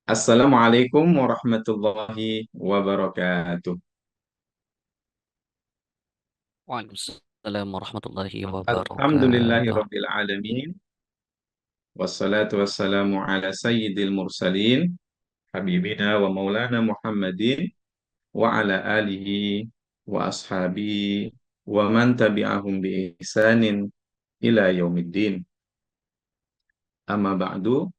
Assalamualaikum warahmatullahi wabarakatuh. Waalaikumsalam warahmatullahi Alhamdulillahi wabarakatuh. rabbil alamin. Wassalatu wassalamu ala sayyidil mursalin. Habibina wa maulana Muhammadin. Wa ala alihi wa ashabihi. Wa man tabi'ahum bi ihsanin ila yaumiddin. Amma ba'du.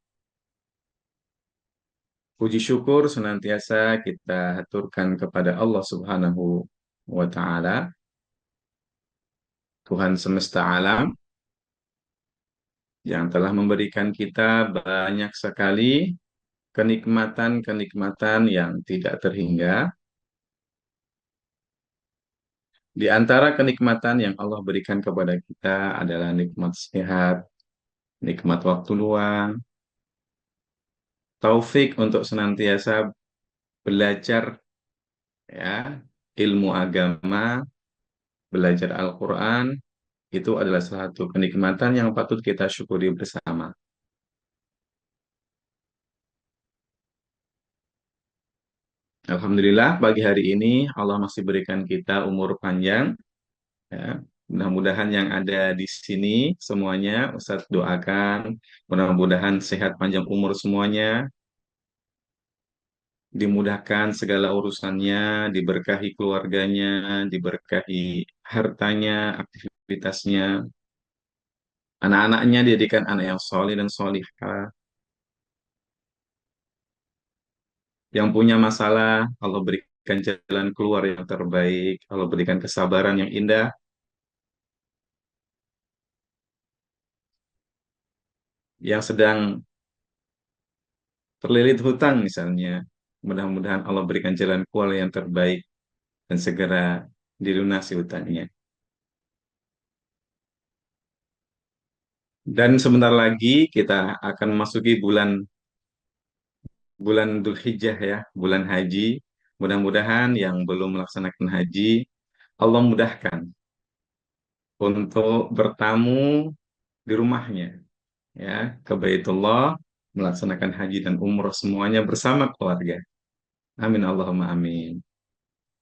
Puji syukur senantiasa kita haturkan kepada Allah Subhanahu wa Ta'ala, Tuhan semesta alam, yang telah memberikan kita banyak sekali kenikmatan-kenikmatan yang tidak terhingga. Di antara kenikmatan yang Allah berikan kepada kita adalah nikmat sehat, nikmat waktu luang, taufik untuk senantiasa belajar, ya, ilmu agama, belajar Al-Quran. Itu adalah salah satu kenikmatan yang patut kita syukuri bersama. Alhamdulillah, pagi hari ini Allah masih berikan kita umur panjang. Ya, mudah-mudahan yang ada di sini semuanya, Ustadz doakan, mudah-mudahan sehat panjang umur semuanya, dimudahkan segala urusannya, diberkahi keluarganya, diberkahi hartanya, aktivitasnya, anak-anaknya dijadikan anak yang soleh dan solihah. Yang punya masalah, Allah berikan jalan keluar yang terbaik, Allah berikan kesabaran yang indah. Yang sedang terlilit hutang misalnya, mudah-mudahan Allah berikan jalan keluar yang terbaik dan segera dilunasi hutangnya. Dan sebentar lagi kita akan memasuki bulan bulan Dzulhijjah, ya, bulan haji. Mudah-mudahan yang belum melaksanakan haji, Allah mudahkan untuk bertamu di rumahnya, ya, ke Baitullah, melaksanakan haji dan umroh semuanya bersama keluarga. Amin Allahumma amin.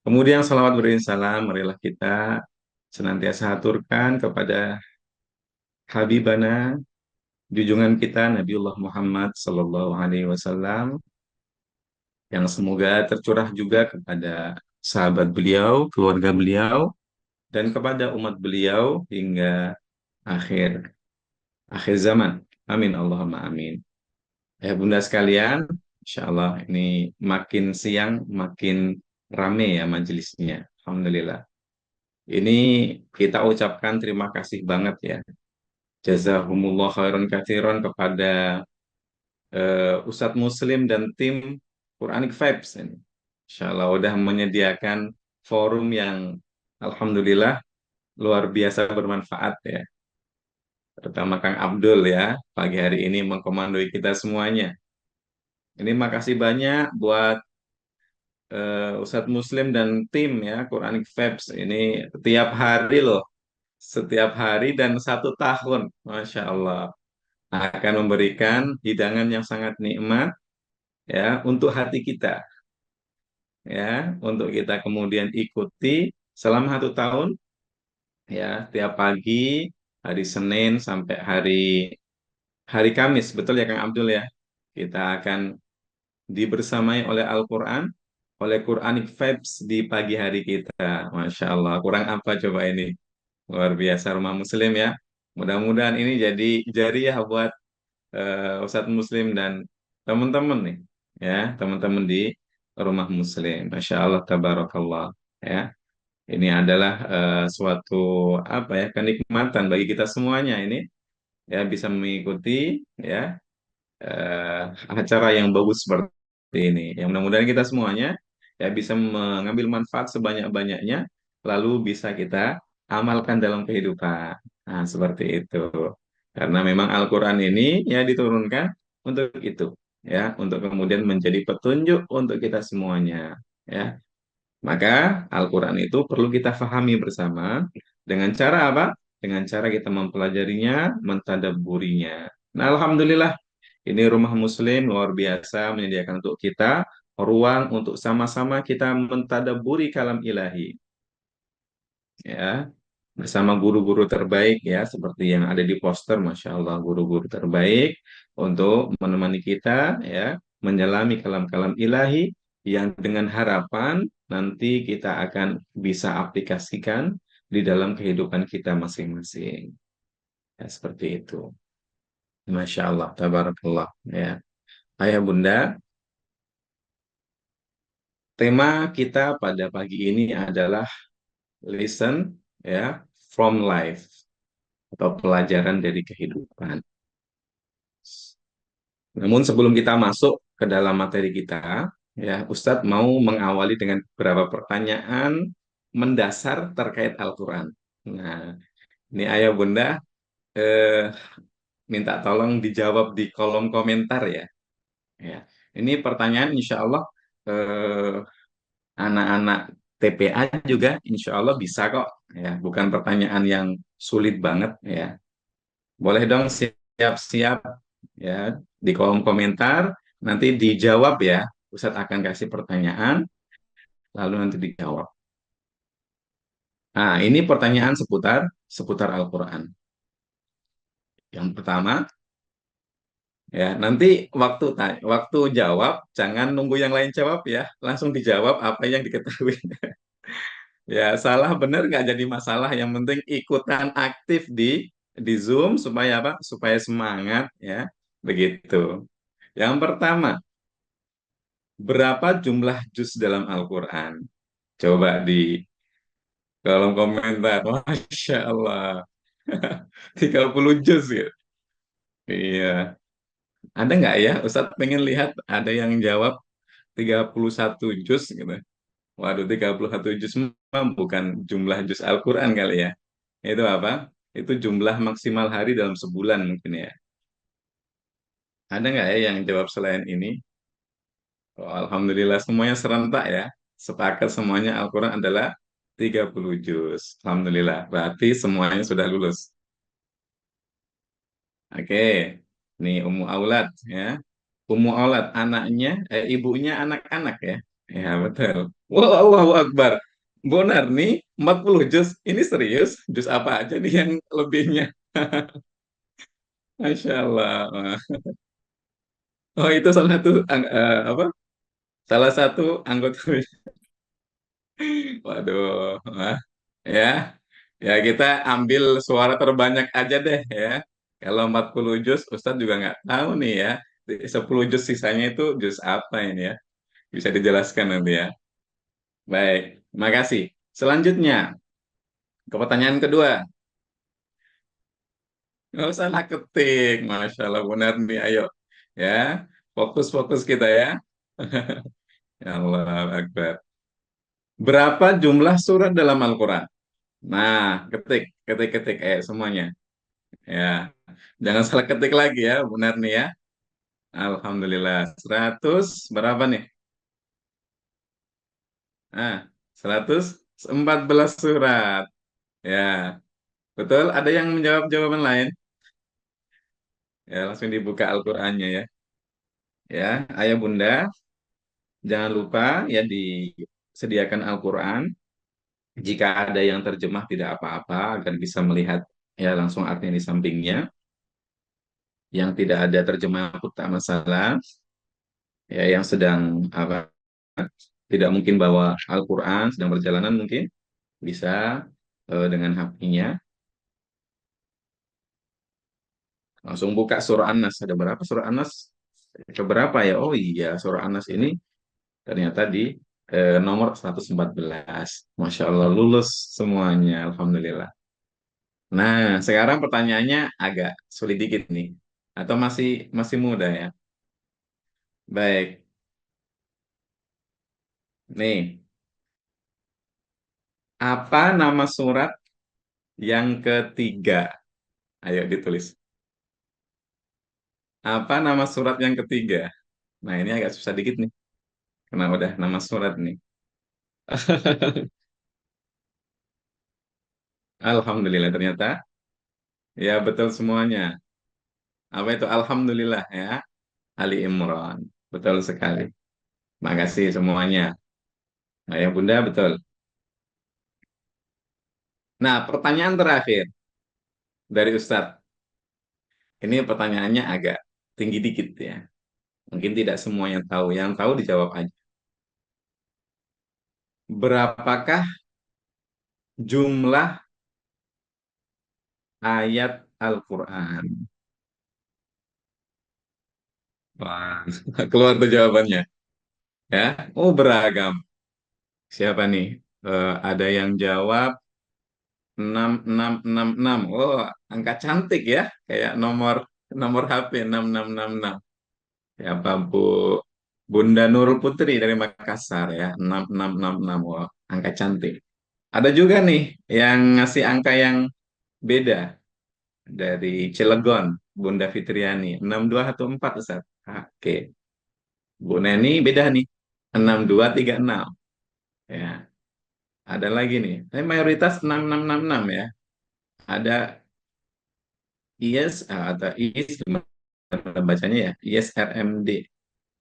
Kemudian salawat beriring salam, marilah kita senantiasa haturkan kepada Habibana, junjungan kita Nabiullah Muhammad Sallallahu Alaihi Wasallam, yang semoga tercurah juga kepada sahabat beliau, keluarga beliau, dan kepada umat beliau hingga akhir akhir zaman. Amin Allahumma amin. Ya Bunda sekalian, insya Allah ini makin siang makin rame ya majelisnya. Alhamdulillah. Ini kita ucapkan terima kasih banget ya. Jazakumullah khairan katsiran kepada Ustadz Muslim dan tim Quranic Vibes ini. Insya Allah udah menyediakan forum yang Alhamdulillah luar biasa bermanfaat ya. Terutama Kang Abdul ya, pagi hari ini mengkomandoi kita semuanya. Ini makasih banyak buat Ustadz Muslim dan tim ya, Quranic Vibes. Ini tiap hari loh, setiap hari dan 1 tahun. Masya Allah. Akan memberikan hidangan yang sangat nikmat ya untuk hati kita, ya, untuk kita kemudian ikuti selama 1 tahun, ya, tiap pagi, hari Senin sampai hari hari Kamis, betul ya Kang Abdul ya, kita akan dibersamai oleh Al-Quran, oleh Quranic Vibes di pagi hari kita. Masya Allah, kurang apa coba ini, luar biasa rumah Muslim ya. Mudah-mudahan ini jadi jariah buat Ustadz Muslim dan teman-teman nih, ya, teman-teman di rumah Muslim. Masya Allah, tabarakallah, ya. Ini adalah suatu apa ya kenikmatan bagi kita semuanya ini, ya, bisa mengikuti, ya, eh, acara yang bagus seperti ini. Yang mudah-mudahan kita semuanya ya bisa mengambil manfaat sebanyak-banyaknya, lalu bisa kita amalkan dalam kehidupan. Nah, seperti itu. Karena memang Al-Quran ini ya diturunkan untuk itu, ya, untuk kemudian menjadi petunjuk untuk kita semuanya. Ya, maka Al-Quran itu perlu kita fahami bersama dengan cara apa? Dengan cara kita mempelajarinya, mentadabburinya. Nah, Alhamdulillah Ini rumah Muslim luar biasa menyediakan untuk kita ruang untuk sama-sama kita mentadaburi kalam ilahi, ya, bersama guru-guru terbaik ya, seperti yang ada di poster, Masya Allah, guru-guru terbaik untuk menemani kita ya, menyelami kalam-kalam ilahi yang dengan harapan nanti kita akan bisa aplikasikan di dalam kehidupan kita masing-masing. Ya, seperti itu. Masya Allah, tabarakallah. Ya. Ayah Bunda, tema kita pada pagi ini adalah listen ya from life atau pelajaran dari kehidupan. Namun sebelum kita masuk ke dalam materi kita, ya Ustadz mau mengawali dengan beberapa pertanyaan mendasar terkait Al-Quran. Nah, ini Ayah Bunda eh, minta tolong dijawab di kolom komentar ya. Ya, ini pertanyaan insya Allah eh, anak-anak TPA juga insya Allah bisa kok. Ya, bukan pertanyaan yang sulit banget ya. Boleh dong siap-siap ya di kolom komentar nanti dijawab ya. Ustadz akan kasih pertanyaan lalu nanti dijawab. Nah, ini pertanyaan seputar seputar Al-Qur'an. Yang pertama ya, nanti waktu jawab jangan nunggu yang lain jawab ya, langsung dijawab apa yang diketahui. Ya, salah benar nggak jadi masalah, yang penting ikutan aktif di Zoom supaya apa? Supaya semangat ya. Begitu. Yang pertama, berapa jumlah juz dalam Al-Quran? Coba di kolom komentar. Masya Allah. 30 juz ya. Iya. Ada nggak ya? Ustadz pengen lihat ada yang jawab 31 juz gitu. Waduh, 31 juz mah bukan jumlah juz Al-Quran kali ya. Itu apa? Itu jumlah maksimal hari dalam sebulan mungkin ya. Ada nggak ya yang jawab selain ini? Oh, Alhamdulillah semuanya serentak ya. Sepakat semuanya Al-Quran adalah 30 juz. Alhamdulillah. Berarti semuanya sudah lulus. Oke. Nih Ummu Aulad ya. Ummu Aulad anaknya, ibunya anak-anak ya. Ya betul. Wah, Allahu Akbar. Bonar nih 40 juz. Ini serius? Juz apa aja nih yang lebihnya? Masya Allah. Oh, itu salah satu apa? Salah satu anggota. Waduh, wah, ya, ya kita ambil suara terbanyak aja deh ya. Kalau 40 juz, Ustadz juga nggak tahu nih ya. 10 juz sisanya itu juz apa ini ya? Bisa dijelaskan nanti ya. Baik, makasih. Selanjutnya, ke pertanyaan kedua. Nggak usah nak ketik, Masya Allah benar nih, ayo. Ya, fokus-fokus kita ya. Ya Allah Akbar. Berapa jumlah surat dalam Al-Quran? Nah, ketik, ketik, ketik, semuanya. Ya, jangan salah ketik lagi ya, benar nih ya. Alhamdulillah, 100 berapa nih? Ah, 114 surat. Ya, betul. Ada yang menjawab jawaban lain? Ya, langsung dibuka Al-Qur'annya ya. Ya, ayah bunda, jangan lupa ya disediakan Al-Quran. Jika ada yang terjemah tidak apa-apa, agar bisa melihat ya langsung artinya di sampingnya. Yang tidak ada terjemah pun tak masalah. Ya, yang sedang apa tidak mungkin bawa Al-Quran, sedang perjalanan mungkin bisa dengan HP-nya langsung buka surah An-Nas. Ada berapa surah An-Nas? Keberapa ya? Oh iya, surah An-Nas ini ternyata di nomor 114. Masya Allah, lulus semuanya. Alhamdulillah. Nah, sekarang pertanyaannya agak sulit dikit nih. Atau masih masih muda ya? Baik. Nih, apa nama surat yang ketiga? Ayo ditulis. Apa nama surat yang ketiga? Nah, ini agak susah dikit nih. Karena udah nama surat nih. Alhamdulillah ternyata. Ya betul semuanya. Apa itu? Alhamdulillah ya. Ali Imran. Betul sekali. Makasih semuanya. Nah, ya Bunda, betul. Nah, pertanyaan terakhir dari Ustadz. Ini pertanyaannya agak tinggi dikit ya. Mungkin tidak semua yang tahu. Yang tahu dijawab aja. Berapakah jumlah ayat Al-Quran? Wah, keluar tuh jawabannya. Ya, oh beragam. Siapa nih? Ada yang jawab 6666. Oh, angka cantik ya. Kayak nomor nomor HP 6666. Siapa Bu? Bunda Nurul Putri dari Makassar ya. 6666. Wah, angka cantik. Ada juga nih yang ngasih angka yang beda dari Cilegon, Bunda Fitriani. 6214 Ustaz. Oke. Bu Neni beda nih. 6236. Ya, ada lagi nih. Tapi mayoritas 6666 ya. Ada IS atau IS gimana bacanya ya? IS RMD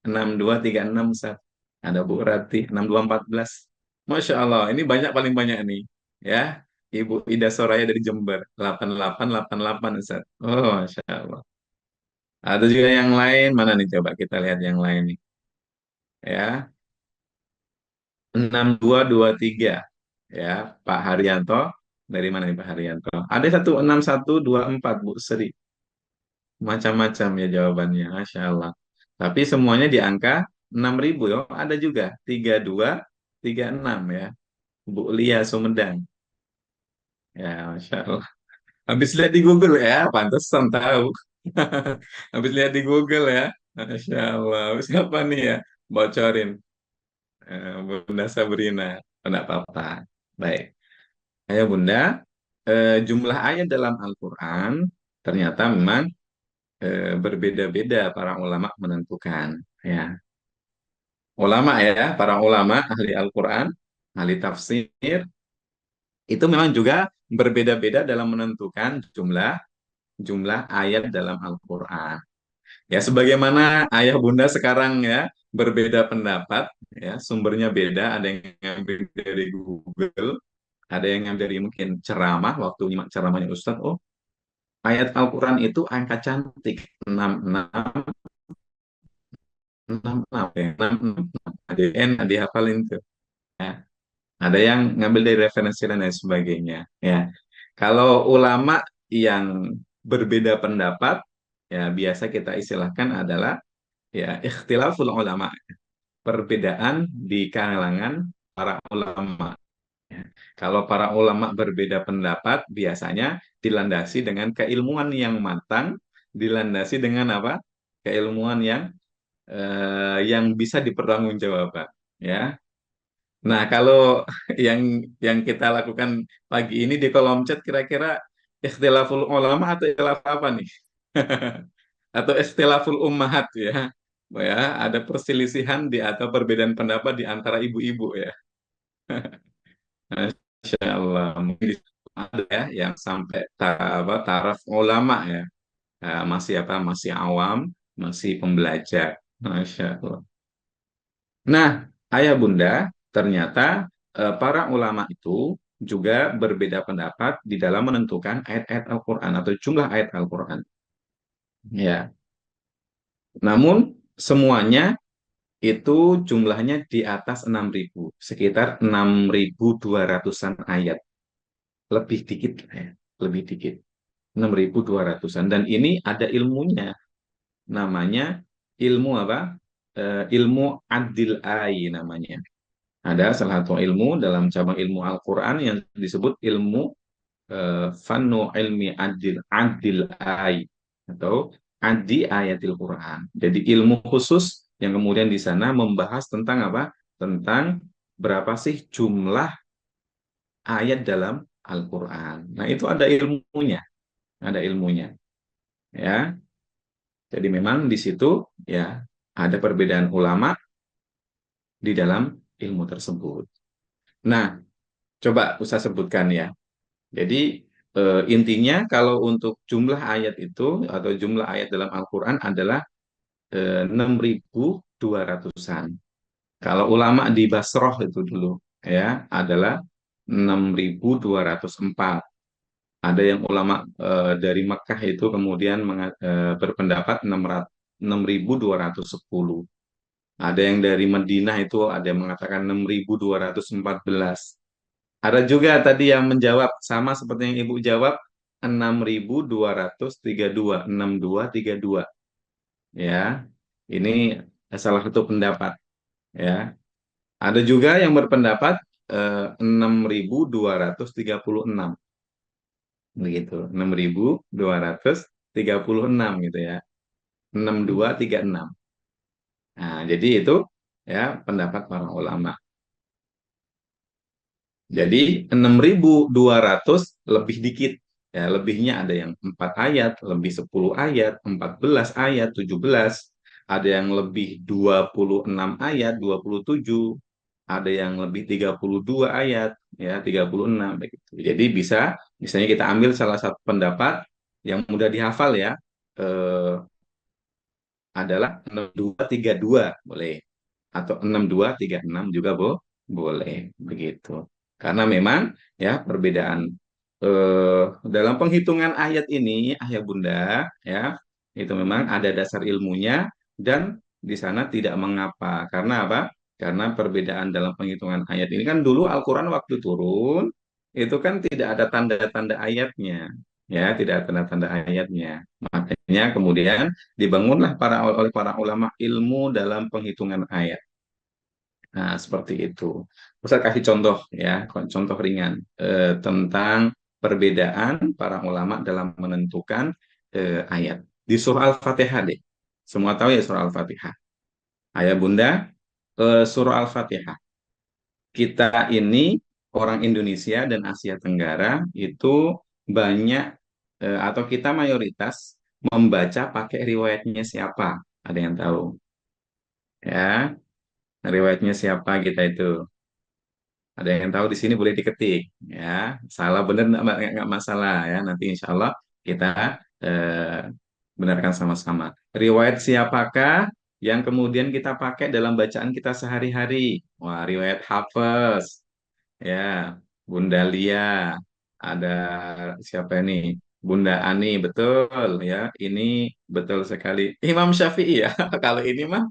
6236 Ustaz. Ada Bu Rati 6214. Masya Allah, ini banyak paling banyak nih. Ya, Ibu Ida Soraya dari Jember 8888 Ustaz. Oh, Masya Allah. Ada juga yang lain, mana nih coba kita lihat yang lain nih. Ya, 6223. Ya, Pak Haryanto. Dari mana nih Pak Haryanto? Ada 16124 Bu Sri. Macam-macam ya jawabannya, Masya Allah. Tapi semuanya di angka 6.000 ya. Ada juga 3236 ya. Bu Lia Sumedang. Ya, Masya Allah. Habis lihat di Google ya, pantesan tahu. Habis lihat di Google ya. Masya Allah. Siapa nih ya? Bocorin. Bunda Sabrina. Oh, enggak apa-apa. Baik. Ayo Bunda, jumlah ayat dalam Al-Quran ternyata memang berbeda-beda para ulama menentukan. Ya, ulama ya, para ulama ahli Al-Quran, ahli tafsir, itu memang juga berbeda-beda dalam menentukan jumlah jumlah ayat dalam Al-Quran. Ya, sebagaimana ayah bunda sekarang ya berbeda pendapat, ya sumbernya beda, ada yang ngambil dari Google, ada yang ngambil dari mungkin ceramah waktu nyimak ceramahnya Ustadz. Oh, ayat Al-Quran itu angka cantik 66 66 ya, 66. Ada yang dihafalin tuh. Ya. Ada yang ngambil dari referensi dan lain sebagainya. Ya, kalau ulama yang berbeda pendapat, ya biasa kita istilahkan adalah ya ikhtilaful ulama, perbedaan di kalangan para ulama. Ya. Kalau para ulama berbeda pendapat, biasanya dilandasi dengan keilmuan yang matang, dilandasi dengan apa? Keilmuan yang bisa dipertanggungjawabkan. Ya, nah, kalau yang kita lakukan pagi ini di kolom chat kira-kira ikhtilaful ulama atau ikhtilaf apa nih? Atau ikhtilaful ummahat ya. Ya, ada perselisihan di atau perbedaan pendapat di antara ibu-ibu ya. Masya Allah. Mungkin di situ ada ya yang sampai taraf ulama ya. Masih apa? Masih awam, masih pembelajar. Masya Allah. Nah, ayah bunda, ternyata para ulama itu juga berbeda pendapat di dalam menentukan ayat-ayat Al-Quran atau jumlah ayat Al-Quran. Ya, namun semuanya itu jumlahnya di atas 6.000, sekitar 6.200-an ayat, lebih dikit, ya, lebih dikit, 6.200-an. Dan ini ada ilmunya, namanya ilmu apa? Ilmu adil ai namanya. Ada salah satu ilmu dalam cabang ilmu Al-Quran yang disebut ilmu Fannu ilmi adil adil ay atau adi ayatil Quran. Jadi ilmu khusus yang kemudian di sana membahas tentang apa? Tentang berapa sih jumlah ayat dalam Al-Quran. Nah, itu ada ilmunya, ya. Jadi memang di situ ya ada perbedaan ulama di dalam ilmu tersebut. Nah, coba Ustaz sebutkan ya. Jadi intinya kalau untuk jumlah ayat itu atau jumlah ayat dalam Al-Quran adalah 6.200-an. Kalau ulama di Basroh itu dulu ya adalah 6.204. Ada yang ulama dari Mekah itu kemudian berpendapat 6.210. Ada yang dari Madinah itu ada yang mengatakan 6.214. Ada juga tadi yang menjawab sama seperti yang Ibu jawab 6.232, 6232. Ya, ini salah satu pendapat. Ya, ada juga yang berpendapat 6.236 begitu, 6.236 gitu ya, 6236. Nah, jadi itu ya pendapat para ulama. Jadi 6.200 lebih dikit. Ya, lebihnya ada yang 4 ayat, lebih 10 ayat, 14 ayat, 17. Ada yang lebih 26 ayat, 27. Ada yang lebih 32 ayat, ya 36 begitu. Jadi bisa misalnya kita ambil salah satu pendapat yang mudah dihafal ya, eh, adalah 6232 boleh, atau 6236 juga boleh begitu. Karena memang ya perbedaan dalam penghitungan ayat ini, ayah bunda, ya itu memang ada dasar ilmunya dan di sana tidak mengapa. Karena apa? Karena perbedaan dalam penghitungan ayat ini kan dulu Al-Quran waktu turun itu kan tidak ada tanda-tanda ayatnya, ya tidak ada tanda-tanda ayatnya. Makanya kemudian dibangunlah oleh para ulama ilmu dalam penghitungan ayat. Nah, seperti itu. Ustaz kasih contoh ya, contoh ringan tentang perbedaan para ulama dalam menentukan ayat. Di surah Al-Fatihah deh. Semua tahu ya surah Al-Fatihah. Ayah Bunda, surah Al-Fatihah. Kita ini orang Indonesia dan Asia Tenggara itu banyak atau kita mayoritas membaca pakai riwayatnya siapa? Ada yang tahu? Ya, riwayatnya siapa kita itu? Ada yang tahu di sini boleh diketik, ya. Salah benar nggak masalah ya. Nanti insya Allah kita eh, benarkan sama-sama. Riwayat siapakah yang kemudian kita pakai dalam bacaan kita sehari-hari? Wah, riwayat Hafiz, ya. Bunda Lia, ada siapa ini? Bunda Ani, betul ya. Ini betul sekali. Imam Syafi'i ya. Kalau ini mah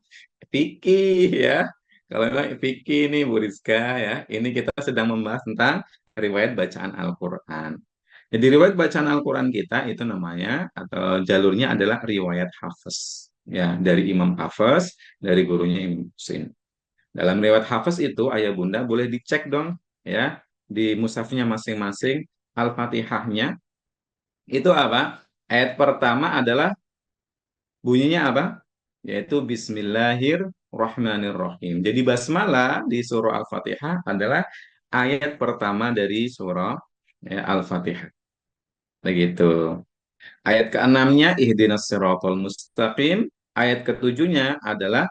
fikih ya. Kalau memang fikih ini Bu Rizka ya, ini kita sedang membahas tentang riwayat bacaan Al-Quran. Jadi riwayat bacaan Al-Quran kita itu namanya atau jalurnya adalah riwayat Hafiz. Ya, dari Imam Hafiz, dari gurunya Imam Husin. Dalam riwayat Hafiz itu ayah bunda boleh dicek dong ya di mushafnya masing-masing Al-Fatihahnya itu apa? Ayat pertama adalah bunyinya apa? Yaitu Bismillahirrahmanirrahim. Jadi basmalah di surah Al-Fatihah adalah ayat pertama dari surah ya, Al-Fatihah. Begitu. Ayat keenamnya ihdinas siratal mustaqim. Ayat ketujuhnya adalah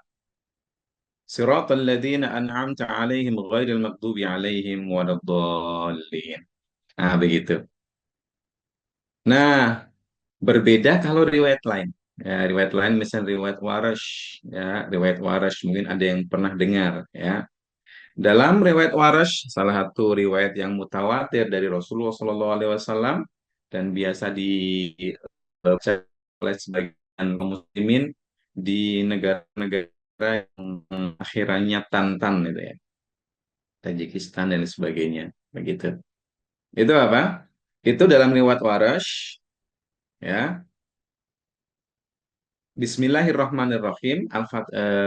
siratal ladzina an'amta alaihim ghairil maghdubi alaihim waladdallin. Nah, begitu. Nah, berbeda kalau riwayat lain. Ya, riwayat lain misalnya riwayat Warash, ya, riwayat Warash mungkin ada yang pernah dengar, ya. Dalam riwayat Warash, salah satu riwayat yang mutawatir dari Rasulullah SAW dan biasa dibaca oleh sebagian kaum muslimin di negara-negara yang akhirannya Tantan itu ya, Tajikistan dan sebagainya, begitu. Itu apa? Itu dalam riwayat Warash, ya. Bismillahirrahmanirrahim.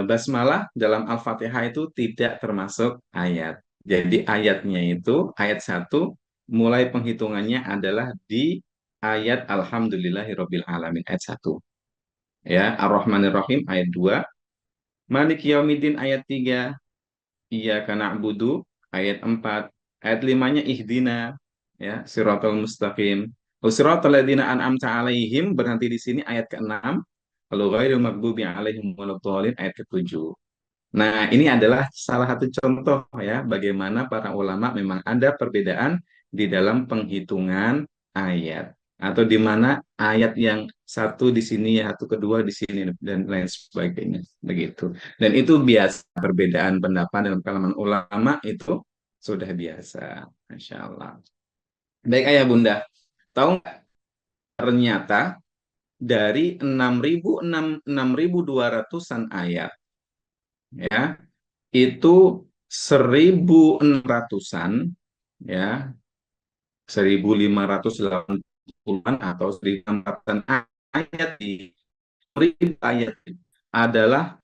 Basmalah dalam Al-Fatihah itu tidak termasuk ayat. Jadi ayatnya itu ayat satu mulai penghitungannya adalah di ayat Alhamdulillahirabbil alamin ayat satu. Ya, Ar-Rahmanir-Rahim ayat 2, Malik Yaumiddin ayat 3, Iyyaka na'budu ayat 4, ayat 5-nya ihdina ya, siratal mustaqim. Siratal ladzina an'amta alaihim berhenti di sini ayat ke-6. Kalau ghairil maghdubi alaihim waladhdallin ayat ke-7. Nah, ini adalah salah satu contoh ya bagaimana para ulama memang ada perbedaan di dalam penghitungan ayat. atau di mana ayat yang satu di sini, satu kedua di sini, dan lain sebagainya. Begitu. Dan itu biasa, perbedaan pendapat dalam kalangan ulama itu sudah biasa. Masya Allah. Baik ayah bunda, tahu nggak ternyata dari 6.200-an ayat, ya, itu 1.600-an, ya, 1.580-an atau 1.600-an ayat di 1.000 ayat adalah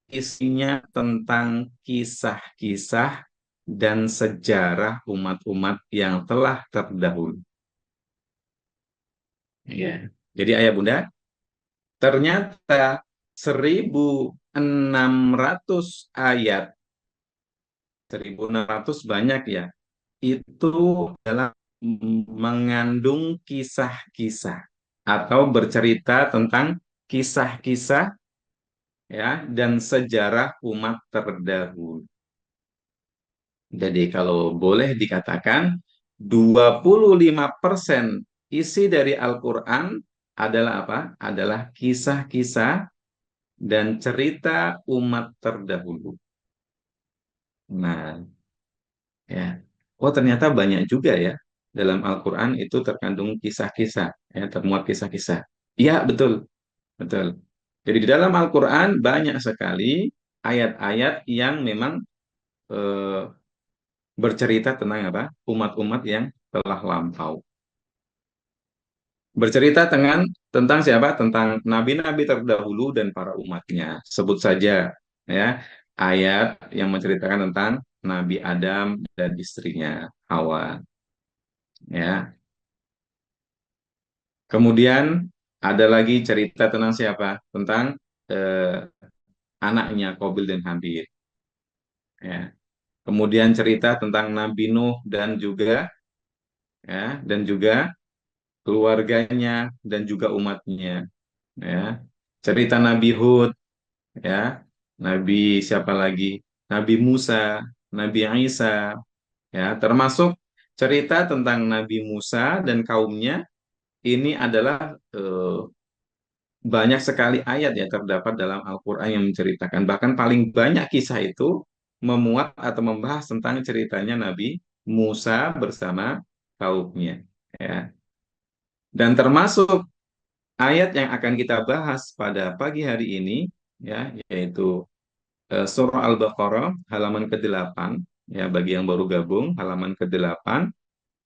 isinya tentang kisah-kisah dan sejarah umat-umat yang telah terdahulu. Ya. Jadi ayah bunda, ternyata 1.600 ayat, 1.600 banyak ya, itu adalah mengandung kisah-kisah atau bercerita tentang kisah-kisah, ya, dan sejarah umat terdahulu. Jadi kalau boleh dikatakan 25% isi dari Al-Quran adalah apa? Adalah kisah-kisah dan cerita umat terdahulu. Nah, ya. Oh, ternyata banyak juga ya. Dalam Al-Quran itu terkandung kisah-kisah, ya, termuat kisah-kisah. Iya, betul, betul. Jadi di dalam Al-Quran banyak sekali ayat-ayat yang memang eh, bercerita tentang apa? Umat-umat yang telah lampau. Bercerita tentang siapa? Tentang nabi-nabi terdahulu dan para umatnya. Sebut saja ya ayat yang menceritakan tentang Nabi Adam dan istrinya Hawa, ya. Kemudian ada lagi cerita tentang siapa? Tentang eh, anaknya Qabil dan Habil, ya. Kemudian cerita tentang Nabi Nuh dan juga keluarganya dan juga umatnya, ya. Cerita Nabi Hud, ya, Nabi siapa lagi? Nabi Musa, Nabi Isa, ya, termasuk cerita tentang Nabi Musa dan kaumnya. Ini adalah banyak sekali ayat yang terdapat dalam Al-Quran yang menceritakan. Bahkan paling banyak kisah itu memuat atau membahas tentang ceritanya Nabi Musa bersama kaumnya. Ya. Dan termasuk ayat yang akan kita bahas pada pagi hari ini, ya, yaitu surah Al-Baqarah halaman ke-8, ya, bagi yang baru gabung halaman ke-8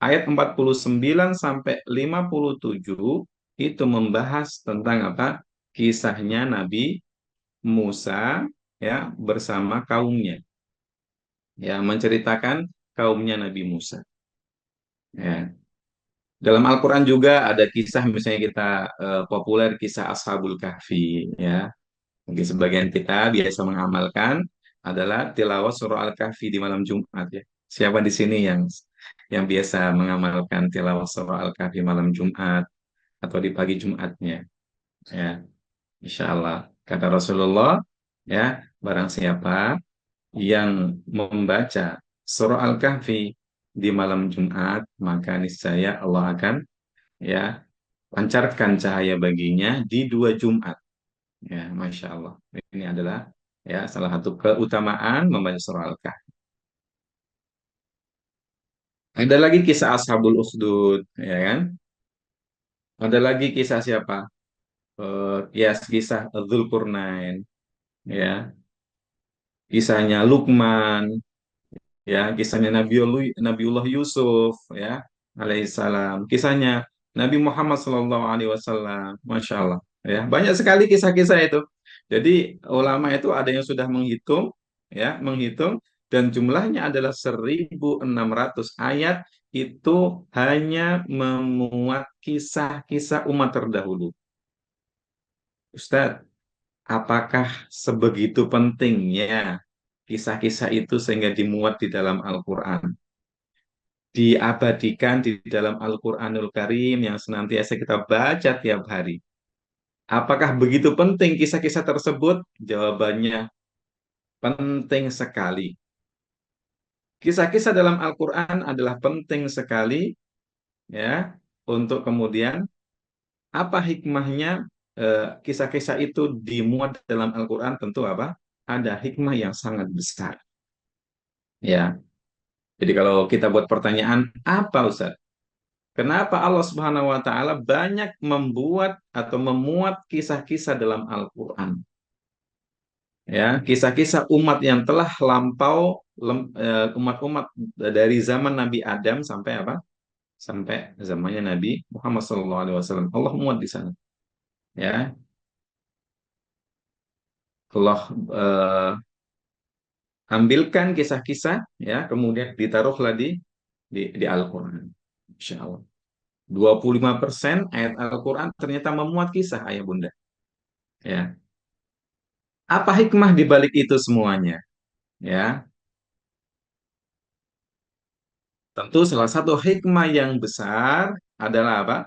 ayat 49 sampai 57 itu membahas tentang apa? Kisahnya Nabi Musa, ya, bersama kaumnya, ya, menceritakan kaumnya Nabi Musa, ya. Dalam Al-Quran juga ada kisah, misalnya kita populer kisah Ashabul Kahfi, ya. Mungkin sebagian kita biasa mengamalkan adalah tilawah surah Al-Kahfi di malam Jumat, ya. Siapa di sini yang biasa mengamalkan tilawah surah Al-Kahfi malam Jumat atau di pagi Jumatnya? Ya, insya Allah. Kata Rasulullah, ya, barang siapa yang membaca surah Al-Kahfi di malam Jumat, maka niscaya Allah akan, ya, pancarkan cahaya baginya di 2 Jumat. Ya, Masya Allah. Ini adalah, ya, salah satu keutamaan membaca surah Al-Kahfi. Ada lagi kisah Ashabul Ukhdud, ya kan? Ada lagi kisah siapa? Ya, kisah Dzulqarnain, ya. Kisahnya Lukman, ya, kisahnya Nabiullah Yusuf, ya, alaihissalam. Kisahnya Nabi Muhammad SAW, Masya Allah. Ya, banyak sekali kisah-kisah itu. Jadi ulama itu ada yang sudah menghitung, ya, menghitung, dan jumlahnya adalah 1.600 ayat itu hanya memuat kisah-kisah umat terdahulu. Ustadz, apakah sebegitu pentingnya kisah-kisah itu sehingga dimuat di dalam Al-Quran? Diabadikan di dalam Al-Quranul Karim yang senantiasa kita baca tiap hari. Apakah begitu penting kisah-kisah tersebut? Jawabannya penting sekali. Kisah-kisah dalam Al-Quran adalah penting sekali, ya. untuk kemudian apa hikmahnya kisah-kisah itu dimuat dalam Al-Quran? Tentu apa? Ada hikmah yang sangat besar. Ya, jadi kalau kita buat pertanyaan, apa Ustaz? Kenapa Allah Subhanahu wa taala banyak membuat atau memuat kisah-kisah dalam Al-Qur'an? Ya, kisah-kisah umat yang telah lampau umat-umat dari zaman Nabi Adam sampai apa? Sampai zamannya Nabi Muhammad SAW. Allah muat di sana. Ya, Allah ambilkan kisah-kisah ya, kemudian ditaruhlah di Al-Qur'an. Insya Allah. 25% ayat Al-Qur'an ternyata memuat kisah ayah bunda. Ya. Apa hikmah di balik itu semuanya? Ya, tentu salah satu hikmah yang besar adalah apa?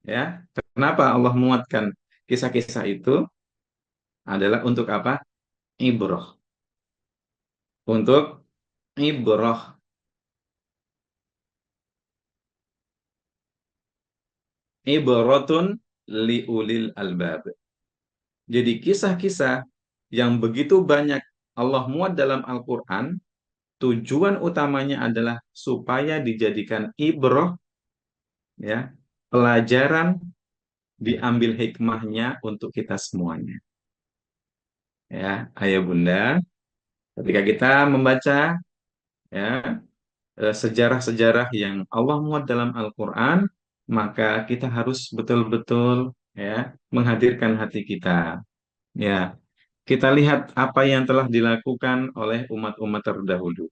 Ya, kenapa Allah muatkan kisah-kisah itu adalah untuk apa? Ibroh. Untuk ibroh. Ibrotun liulil albab. Jadi kisah-kisah yang begitu banyak Allah muat dalam Al-Quran, tujuan utamanya adalah supaya dijadikan ibroh, ya, pelajaran, diambil hikmahnya untuk kita semuanya. Ya, ayah bunda, ketika kita membaca ya sejarah-sejarah yang Allah muat dalam Al-Quran, maka kita harus betul-betul ya menghadirkan hati kita. Ya, kita lihat apa yang telah dilakukan oleh umat-umat terdahulu.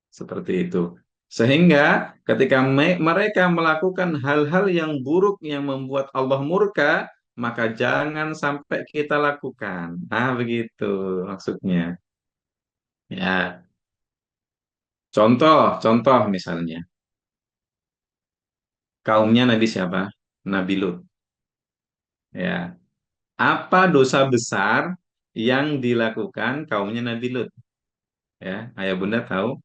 Seperti itu. Sehingga ketika mereka melakukan hal-hal yang buruk yang membuat Allah murka, maka jangan sampai kita lakukan. Nah, begitu maksudnya. Ya, contoh misalnya, kaumnya Nabi siapa? Nabi Lut. Ya, apa dosa besar yang dilakukan kaumnya Nabi Lut? Ya, ayah bunda tahu,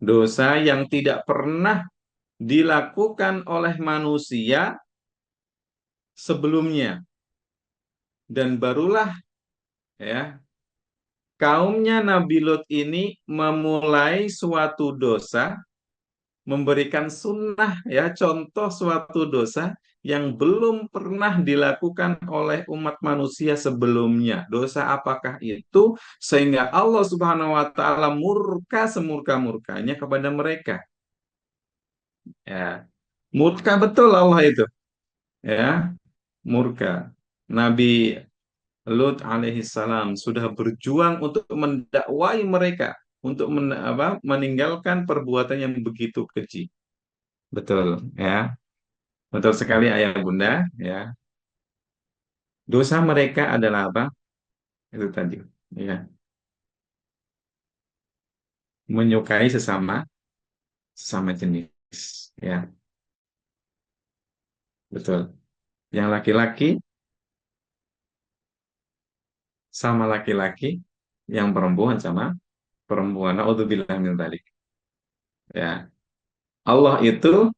dosa yang tidak pernah dilakukan oleh manusia sebelumnya, dan barulah ya kaumnya Nabi Lut ini memulai suatu dosa, memberikan sunnah ya contoh suatu dosa yang belum pernah dilakukan oleh umat manusia sebelumnya. Dosa apakah itu sehingga Allah Subhanahu wa taala murka semurka-murkanya kepada mereka? Ya, murka betul Allah itu, ya, murka. Nabi Lut alaihissalam sudah berjuang untuk mendakwai mereka untuk meninggalkan perbuatan yang begitu keji. Betul, ya. Betul sekali ayah bunda, ya. Dosa mereka adalah apa? Itu tadi, ya. Menyukai sesama sesama jenis, ya. Betul. Yang laki-laki sama laki-laki, yang perempuan sama perempuan. Naudzubillah min dzalik. Ya. Allah itu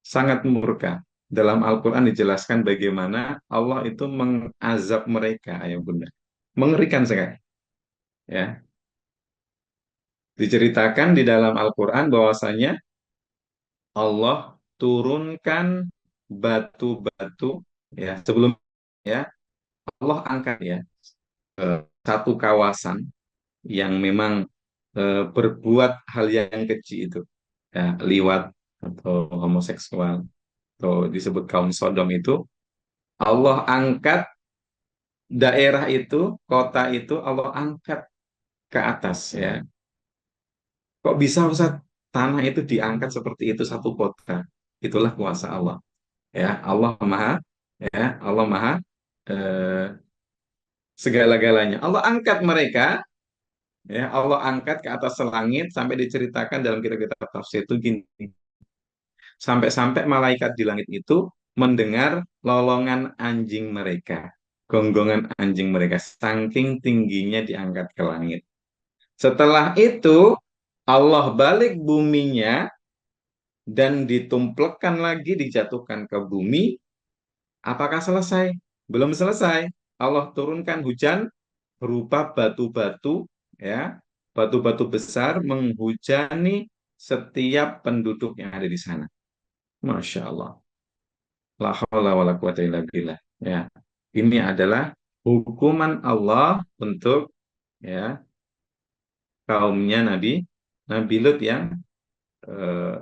sangat murka. Dalam Al-Quran dijelaskan bagaimana Allah itu mengazab mereka, ayah bunda. Mengerikan sekali. Ya, diceritakan di dalam Al-Quran bahwasanya Allah turunkan batu-batu ya sebelum ya Allah angkat ya satu kawasan yang memang berbuat hal yang keji itu ya liwat atau homoseksual atau disebut kaum Sodom itu Allah angkat daerah itu, kota itu Allah angkat ke atas ya. Kok bisa Ustaz tanah itu diangkat seperti itu satu kota? Itulah kuasa Allah. Ya, Allah Maha ya, Allah Maha eh, segala-galanya. Allah angkat mereka ya, Allah angkat ke atas langit sampai diceritakan dalam kitab-kitab tafsir itu gini. Sampai-sampai malaikat di langit itu mendengar lolongan anjing mereka, gonggongan anjing mereka, saking tingginya diangkat ke langit. Setelah itu Allah balik buminya dan ditumplekkan lagi, dijatuhkan ke bumi, apakah selesai? Belum selesai. Allah turunkan hujan berupa batu-batu, ya, batu-batu besar menghujani setiap penduduk yang ada di sana. Masya Allah. La haula wa la quwata illa billah. Ya. Ini adalah hukuman Allah untuk, ya, kaumnya Nabi Lut yang eh,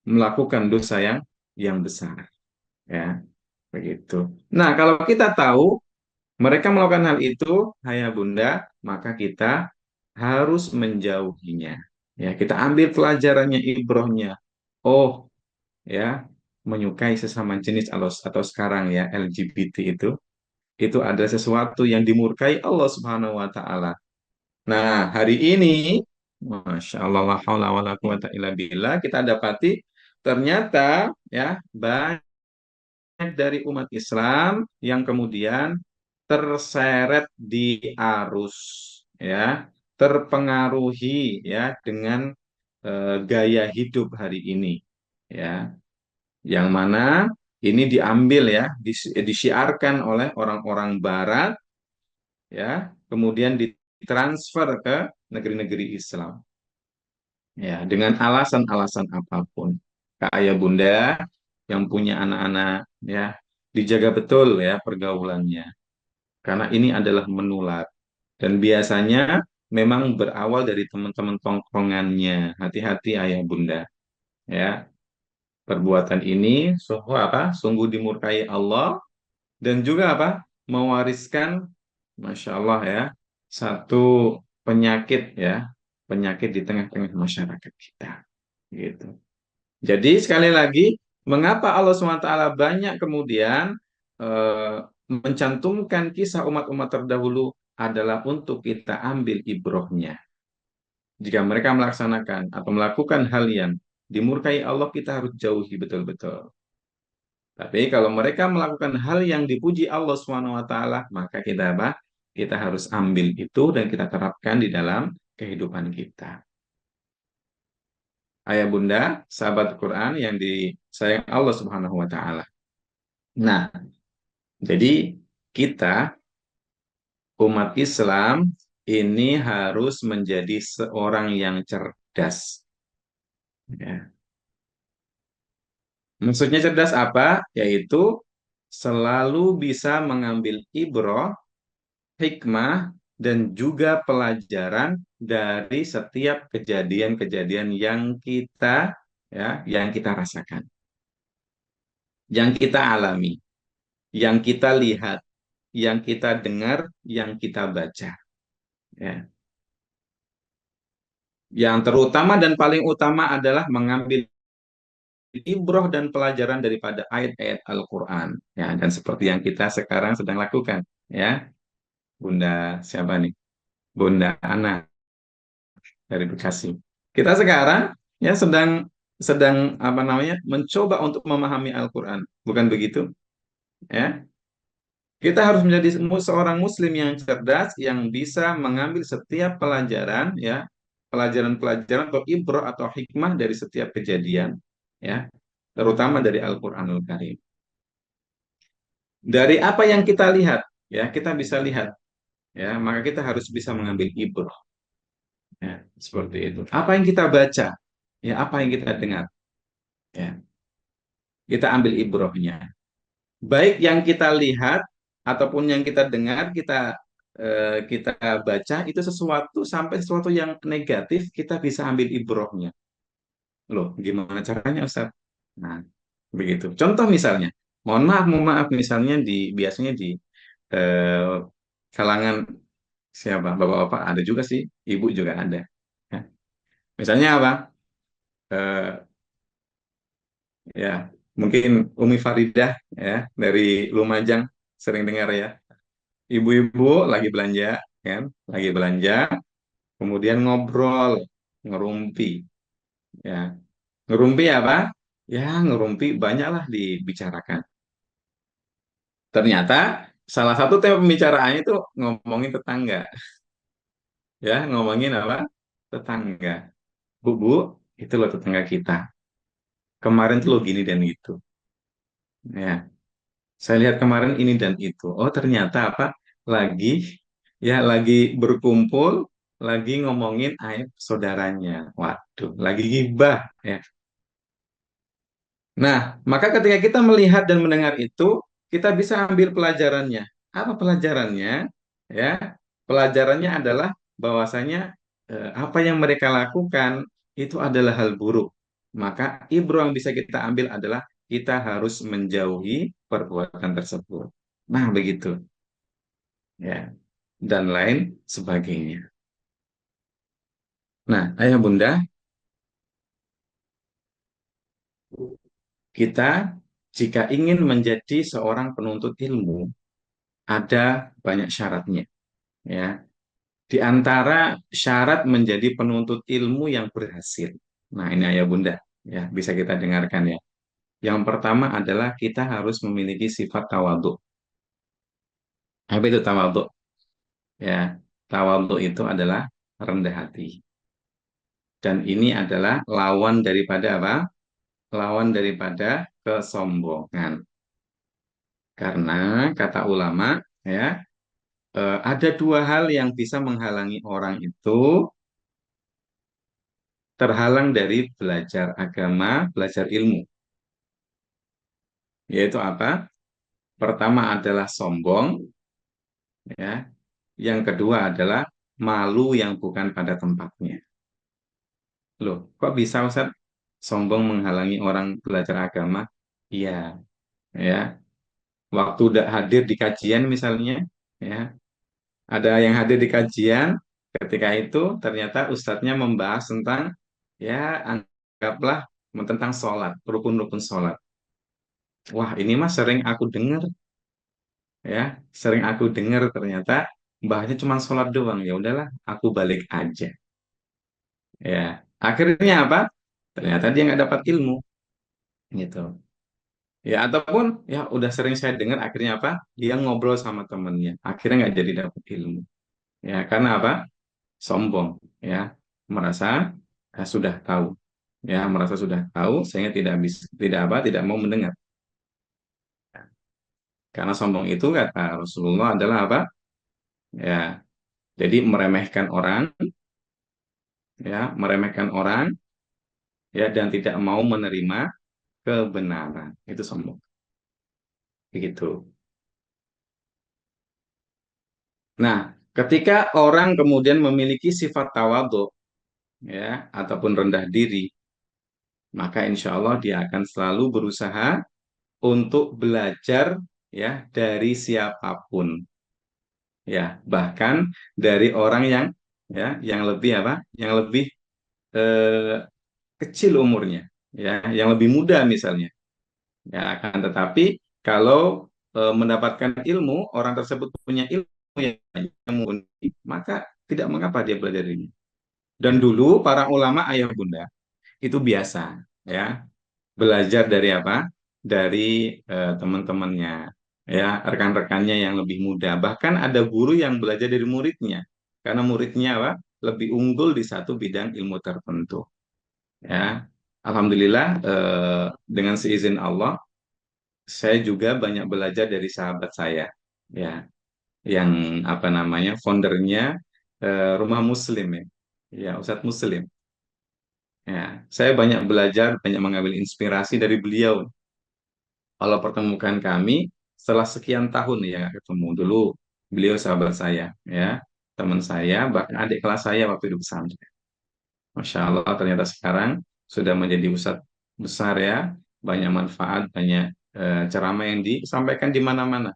melakukan dosa yang besar, ya, begitu. Nah, kalau kita tahu mereka melakukan hal itu, ayah bunda, maka kita harus menjauhinya. Ya, kita ambil pelajarannya, ibrohnya. Oh, ya, menyukai sesama jenis atau sekarang ya LGBT itu adalah sesuatu yang dimurkai Allah Subhanahu wa taala. Nah, hari ini Masya Allah, la haula wa la quwata illa billah, kita dapati ternyata ya banyak dari umat Islam yang kemudian terseret di arus, ya, terpengaruhi ya dengan gaya hidup hari ini, ya, yang mana ini diambil ya disiarkan oleh orang-orang Barat, ya, kemudian ditransfer ke negeri-negeri Islam, ya, dengan alasan-alasan apapun. Kak Ayah Bunda yang punya anak-anak, ya, dijaga betul ya pergaulannya, karena ini adalah menular dan biasanya memang berawal dari teman-teman tongkrongannya. Hati-hati Ayah Bunda, ya. Perbuatan ini sungguh apa? Sungguh dimurkai Allah dan juga apa? Mewariskan, Masya Allah ya, satu penyakit ya, penyakit di tengah-tengah masyarakat kita. Gitu. Jadi sekali lagi, mengapa Allah SWT banyak kemudian mencantumkan kisah umat-umat terdahulu adalah untuk kita ambil ibrohnya. Jika mereka melaksanakan atau melakukan hal yang dimurkai Allah, kita harus jauhi betul-betul. Tapi kalau mereka melakukan hal yang dipuji Allah SWT, maka kita apa? Kita harus ambil itu dan kita terapkan di dalam kehidupan kita. Ayah bunda, sahabat Quran yang disayang Allah Subhanahu wa taala. Nah, jadi kita umat Islam ini harus menjadi seorang yang cerdas. Ya. Maksudnya cerdas apa? Yaitu selalu bisa mengambil ibrah, hikmah, dan juga pelajaran dari setiap kejadian-kejadian yang kita, ya, yang kita rasakan, yang kita alami, yang kita lihat, yang kita dengar, yang kita baca. Ya. Yang terutama dan paling utama adalah mengambil ibroh dan pelajaran daripada ayat-ayat Al-Quran. Ya, dan seperti yang kita sekarang sedang lakukan. Ya, Bunda siapa nih? Bunda Ana dari Bekasi. Kita sekarang ya sedang sedang apa namanya mencoba untuk memahami Al-Quran, bukan begitu? Ya, kita harus menjadi seorang Muslim yang cerdas, yang bisa mengambil setiap pelajaran, ya, pelajaran-pelajaran atau ibrah atau hikmah dari setiap kejadian, ya, terutama dari Al-Quranul Karim. Dari apa yang kita lihat, ya, kita bisa lihat, ya, maka kita harus bisa mengambil ibrah, ya, seperti itu. Apa yang kita baca, ya, apa yang kita dengar, ya, kita ambil ibrahnya. Baik yang kita lihat ataupun yang kita dengar, kita baca itu sesuatu sampai sesuatu yang negatif, kita bisa ambil ibrohnya. Loh, gimana caranya, Ustaz? Nah, begitu. Contoh misalnya, mohon maaf misalnya biasanya di eh, kalangan siapa? Bapak-bapak ada juga sih, ibu juga ada. Ya. Misalnya apa? Eh, ya, mungkin Umi Faridah ya dari Lumajang sering dengar ya. Ibu-ibu lagi belanja, kan? Lagi belanja, kemudian ngobrol, ngerumpi, ya. Ngerumpi apa? Ya, ngerumpi banyaklah dibicarakan. Ternyata salah satu tema pembicaraannya itu ngomongin tetangga, ya, ngomongin apa? Tetangga. Bu, bu, itu loh tetangga kita. kemarin tuh lo gini dan gitu. Ya, saya lihat kemarin ini dan itu. Oh, ternyata apa? Lagi lagi berkumpul, lagi ngomongin aib saudaranya. Waduh, lagi gibah ya. Nah, maka ketika kita melihat dan mendengar itu, kita bisa ambil pelajarannya. Apa pelajarannya? Ya, pelajarannya adalah bahwasanya apa yang mereka lakukan itu adalah hal buruk. Maka ibro yang bisa kita ambil adalah kita harus menjauhi perbuatan tersebut. Nah, begitu ya, dan lain sebagainya. Nah, ayah bunda, kita jika ingin menjadi seorang penuntut ilmu, ada banyak syaratnya. Ya, di antara syarat menjadi penuntut ilmu yang berhasil. Nah, ini ayah bunda, ya bisa kita dengarkan ya. Yang pertama adalah kita harus memiliki sifat tawadhu. Apa itu tawadhu? Ya, tawadhu itu adalah rendah hati. Dan ini adalah lawan daripada apa? Lawan daripada kesombongan. Karena kata ulama, ya, ada dua hal yang bisa menghalangi orang itu terhalang dari belajar agama, belajar ilmu. Yaitu apa? Pertama adalah sombong, ya. Yang kedua adalah malu yang bukan pada tempatnya. Loh, kok bisa Ustaz sombong menghalangi orang belajar agama? Iya, ya. Waktu udah hadir di kajian misalnya, ya, ada yang hadir di kajian, ketika itu ternyata ustadznya membahas tentang, ya, anggaplah tentang sholat, rukun-rukun sholat. Wah, ini mah sering aku dengar, ya, sering aku dengar ternyata bahasnya cuma sholat doang. Ya udahlah, aku balik aja. Ya, akhirnya apa? Ternyata dia nggak dapat ilmu, gitu. Ya, ataupun ya udah sering saya dengar, akhirnya apa? Dia ngobrol sama temennya, akhirnya nggak jadi dapat ilmu. Ya, karena apa? Sombong, ya, merasa sudah tahu, ya, merasa sudah tahu, sehingga tidak bisa, tidak apa, tidak mau mendengar. Karena sombong itu kata Rasulullah adalah apa? Ya, jadi meremehkan orang, ya, meremehkan orang, ya, dan tidak mau menerima kebenaran. Itu sombong. Begitu. Nah, ketika orang kemudian memiliki sifat tawadhu, ya, ataupun rendah diri, maka insya Allah dia akan selalu berusaha untuk belajar, ya, dari siapapun, ya, bahkan dari orang yang lebih apa, yang lebih eh, kecil umurnya, ya, yang lebih muda misalnya. Ya, akan tetapi kalau mendapatkan ilmu, orang tersebut punya ilmu yang mumpuni, maka tidak mengapa dia belajar ini. Dan dulu para ulama ayah bunda itu biasa, ya, belajar dari apa? Dari teman-temannya, ya, rekan-rekannya yang lebih muda. Bahkan ada guru yang belajar dari muridnya, karena muridnya apa? Lebih unggul di satu bidang ilmu tertentu. Ya, alhamdulillah, dengan seizin Allah, saya juga banyak belajar dari sahabat saya, ya, yang apa namanya, foundernya Rumah Muslim, ya, ya, Ustadz Muslim. Ya, saya banyak belajar, banyak mengambil inspirasi dari beliau. Kalau pertemukan kami setelah sekian tahun ya nggak ketemu, dulu beliau sahabat saya, ya, teman saya, bahkan adik kelas saya waktu itu pesantren. Masya Allah, ternyata sekarang sudah menjadi ustadz besar, ya, banyak manfaat, banyak ceramah yang disampaikan di mana-mana.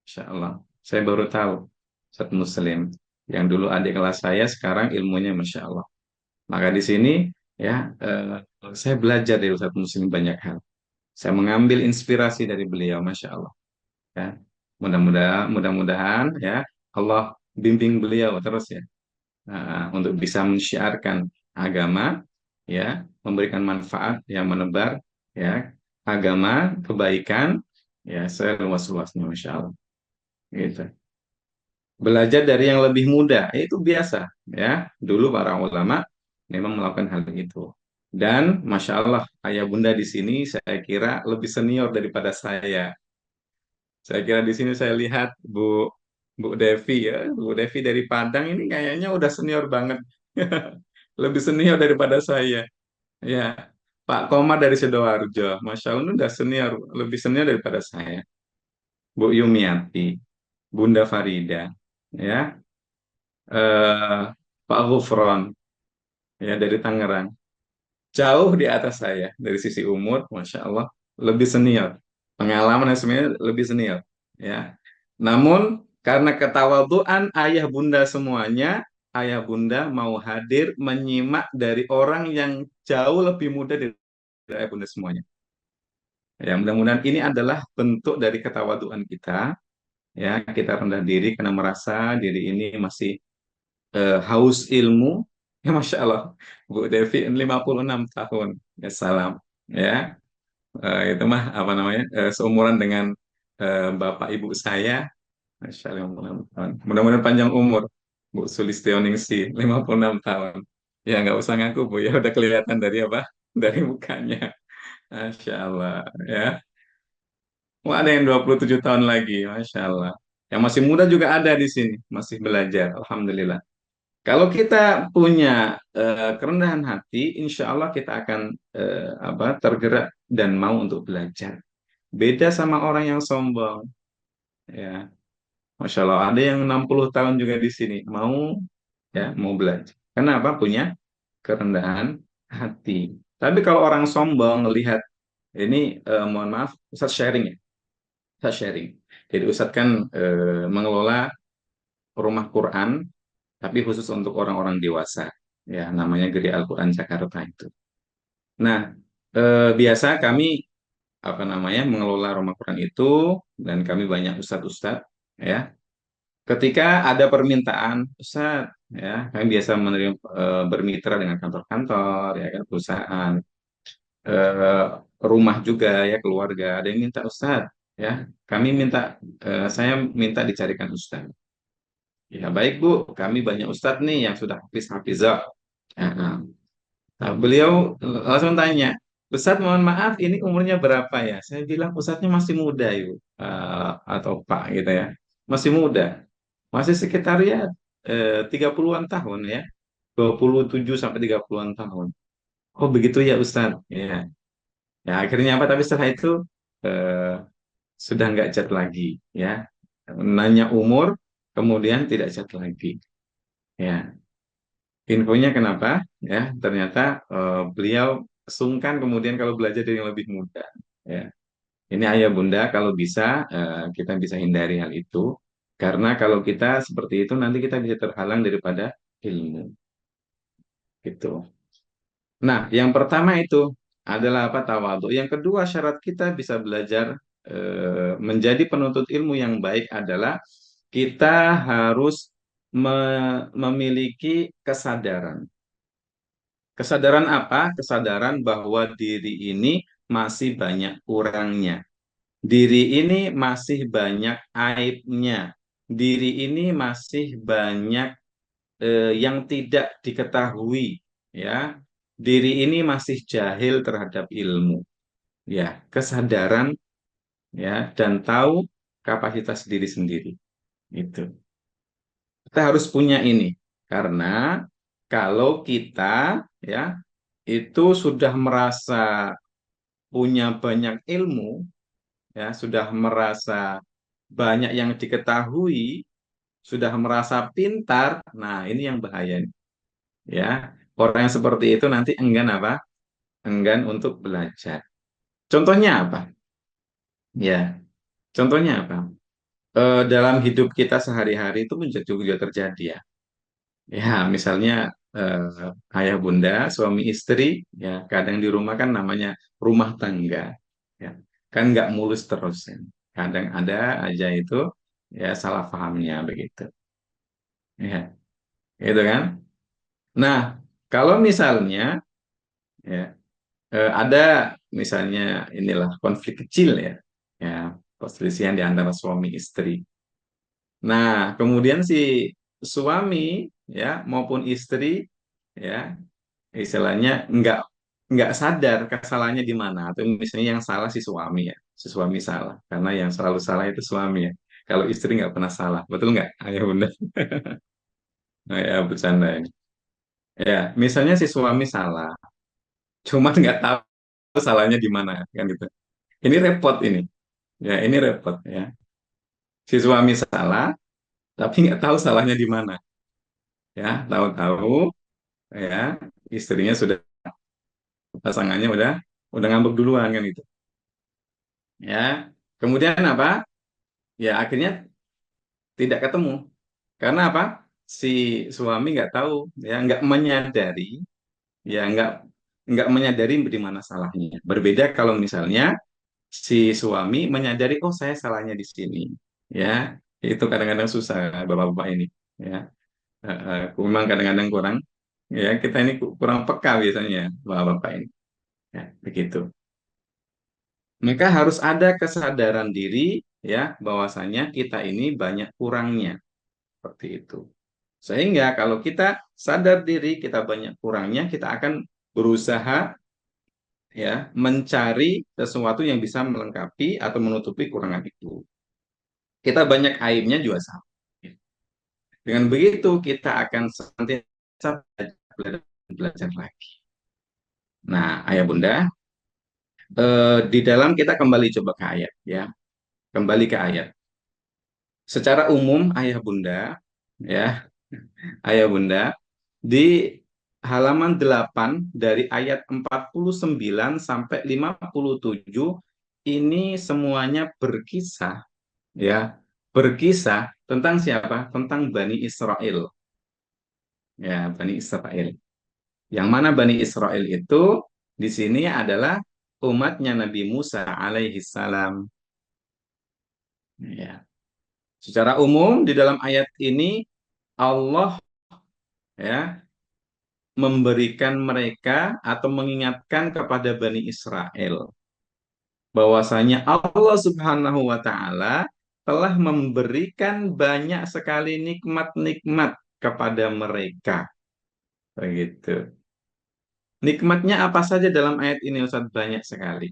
Masya Allah, saya baru tahu Ustadz Muslim yang dulu adik kelas saya sekarang ilmunya Masya Allah. Maka di sini, ya, saya belajar dari Ustadz Muslim banyak hal. Saya mengambil inspirasi dari beliau, Masya Allah. Ya. Mudah-mudahan, ya, Allah bimbing beliau terus, ya, untuk bisa mensyiarkan agama, ya, memberikan manfaat yang menebar, ya, agama kebaikan, ya, seluas-luasnya, Masya Allah. Gitu. Belajar dari yang lebih muda, itu biasa, ya. Dulu para ulama memang melakukan hal itu. Dan Masya Allah, ayah bunda di sini saya kira lebih senior daripada saya. Saya kira di sini saya lihat Bu Devi ya, Bu Devi dari Padang ini kayaknya udah senior banget. Lebih senior daripada saya. Ya, Pak Komar dari Sidoarjo, Masya Allah ini udah senior, lebih senior daripada saya. Bu Yumiati, Bunda Farida, ya, eh, Pak Gufron, ya dari Tangerang, jauh di atas saya dari sisi umur, Masya Allah, lebih senior. Pengalaman dan semuanya lebih senior, ya. Namun karena ketawaduan ayah bunda semuanya, ayah bunda mau hadir menyimak dari orang yang jauh lebih muda dari ayah bunda semuanya. Ya, mudah-mudahan ini adalah bentuk dari ketawaduan kita. Ya, kita rendah diri karena merasa diri ini masih haus ilmu. Ya, Masya Allah, Bu Devi 56 tahun. Ya, salam. Ya, itu mah apa namanya? Seumuran dengan bapak ibu saya. Masya Allah, 56 tahun. Mudah-mudahan panjang umur. Bu Sulistioningsi, 56 tahun. Ya, nggak usah ngaku, Bu. Ya, udah kelihatan dari apa? Dari mukanya. Masya Allah. Ya. Wah, ada yang 27 tahun lagi. Masya Allah. Yang masih muda juga ada di sini. Masih belajar. Alhamdulillah. Kalau kita punya kerendahan hati, insya Allah kita akan tergerak dan mau untuk belajar. Beda sama orang yang sombong. Ya, Masya Allah, ada yang 60 tahun juga di sini mau belajar. Kenapa? Punya kerendahan hati. Tapi kalau orang sombong lihat ini, mohon maaf, Ustaz sharing ya, Ustaz sharing. Jadi Ustaz kan mengelola rumah Quran, tapi khusus untuk orang-orang dewasa. Ya, namanya Geri Al-Quran Jakarta itu. Nah, biasa kami apa namanya mengelola rumah Quran itu dan kami banyak ustadz-ustadz ya. Ketika ada permintaan, Ustaz, ya, kami biasa menerima, bermitra dengan kantor-kantor, ya kan, perusahaan, eh, rumah juga, ya, keluarga. Ada yang minta Ustaz, ya, kami minta, saya minta dicarikan Ustaz. Ya, baik Bu, kami banyak Ustadz nih yang sudah hafiz-hafizah. Nah, nah, beliau langsung tanya, Ustadz mohon maaf, ini umurnya berapa ya? Saya bilang, Ustadznya masih muda, Ibu, atau Pak, gitu ya. Masih muda. Masih sekitar ya 30-an tahun ya, 27 sampai 30-an tahun. Oh begitu ya Ustadz. Ya. Ya akhirnya apa? Tapi setelah itu eh, sudah nggak chat lagi ya. Nanya umur, kemudian tidak chat lagi. Ya, infonya kenapa? Ya, ternyata beliau sungkan kemudian kalau belajar dari yang lebih muda. Ya, ini ayah bunda kalau bisa kita bisa hindari hal itu. Karena kalau kita seperti itu nanti kita bisa terhalang daripada ilmu. Gitu. Nah, yang pertama itu adalah apa? Tawadhu. Yang kedua, syarat kita bisa belajar menjadi penuntut ilmu yang baik adalah kita harus memiliki kesadaran. Kesadaran apa? Kesadaran bahwa diri ini masih banyak kurangnya. Diri ini masih banyak aibnya. Diri ini masih banyak yang tidak diketahui, ya. Diri ini masih jahil terhadap ilmu, ya. Kesadaran, ya, dan tahu kapasitas diri sendiri. Itu. Kita harus punya ini karena kalau kita, ya, itu sudah merasa punya banyak ilmu, ya, sudah merasa banyak yang diketahui, sudah merasa pintar, nah ini yang bahaya, ya. Orang yang seperti itu nanti enggan apa? Enggan untuk belajar. Contohnya apa? Ya, contohnya apa? Dalam hidup kita sehari-hari itu pun juga terjadi ya. Ya, misalnya ayah bunda, suami istri, ya kadang di rumah kan namanya rumah tangga, ya kan nggak mulus terus, ya. Kadang ada aja itu ya salah pahamnya begitu, ya, gitu kan. Nah, kalau misalnya ya ada misalnya inilah konflik kecil ya, ya perselisihan di antara suami istri. Nah, kemudian si suami ya maupun istri ya istilahnya nggak sadar kesalahannya di mana. Atau misalnya yang salah si suami ya, si suami salah karena yang selalu salah itu suami ya. Kalau istri nggak pernah salah, betul nggak ayah bunda? Nah, ya bercanda ini. Ya, misalnya si suami salah, cuma nggak tahu salahnya di mana kan gitu. Ini repot ini. Ya, ini repot ya. Si suami salah, tapi nggak tahu salahnya di mana. Ya, tahu-tahu ya istrinya sudah pasangannya udah ngambek duluan kan gitu. Ya, kemudian apa? Ya akhirnya tidak ketemu. Karena apa? Si suami nggak tahu, ya nggak menyadari, ya nggak menyadari di mana salahnya. Berbeda kalau misalnya si suami menyadari, oh saya salahnya di sini, ya itu kadang-kadang susah bapak-bapak ini, ya. Memang kadang-kadang kurang, ya kita ini kurang peka biasanya bapak-bapak ini, ya begitu. Maka harus ada kesadaran diri, ya bahwasanya kita ini banyak kurangnya seperti itu. Sehingga kalau kita sadar diri kita banyak kurangnya, kita akan berusaha ya mencari sesuatu yang bisa melengkapi atau menutupi kurangan itu. Kita banyak aibnya juga sama. Dengan begitu kita akan senantiasa belajar, belajar lagi. Nah, ayah bunda, di dalam kita kembali coba ke ayat ya, kembali ke ayat. Secara umum ayah bunda, ya ayah bunda, di halaman 8 dari ayat 49 sampai 57 ini semuanya berkisah ya, berkisah tentang siapa? Tentang Bani Israel. Ya, Bani Israel. Yang mana Bani Israel itu di sini adalah umatnya Nabi Musa alaihi salam. Ya. Secara umum di dalam ayat ini Allah ya memberikan mereka atau mengingatkan kepada Bani Israel bahwasanya Allah Subhanahu wa taala telah memberikan banyak sekali nikmat-nikmat kepada mereka. Begitu. Nikmatnya apa saja dalam ayat ini Ustaz? Banyak sekali.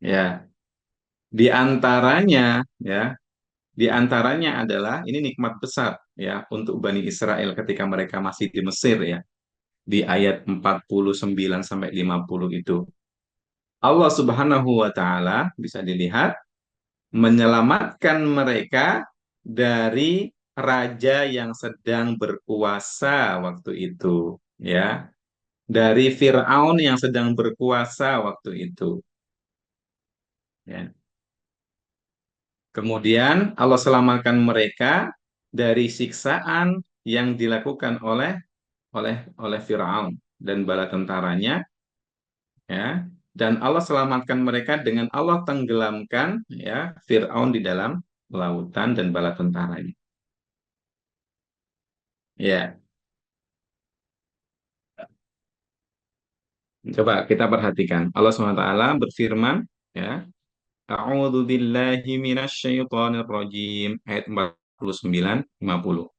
Ya, di antaranya ya, di antaranya adalah ini nikmat besar ya untuk Bani Israel ketika mereka masih di Mesir ya. Di ayat 49 sampai 50 itu. Allah Subhanahu wa taala bisa dilihat menyelamatkan mereka dari raja yang sedang berkuasa waktu itu, ya, dari Firaun yang sedang berkuasa waktu itu, ya. Kemudian Allah selamatkan mereka dari siksaan yang dilakukan oleh Firaun dan bala tentaranya, ya. Dan Allah selamatkan mereka dengan Allah tenggelamkan ya Firaun di dalam lautan dan bala tentaranya. Ya, coba kita perhatikan. Allah SWT berfirman, ya, A'udzu billahi minasyaitonir rajim. Ayat 49, 50.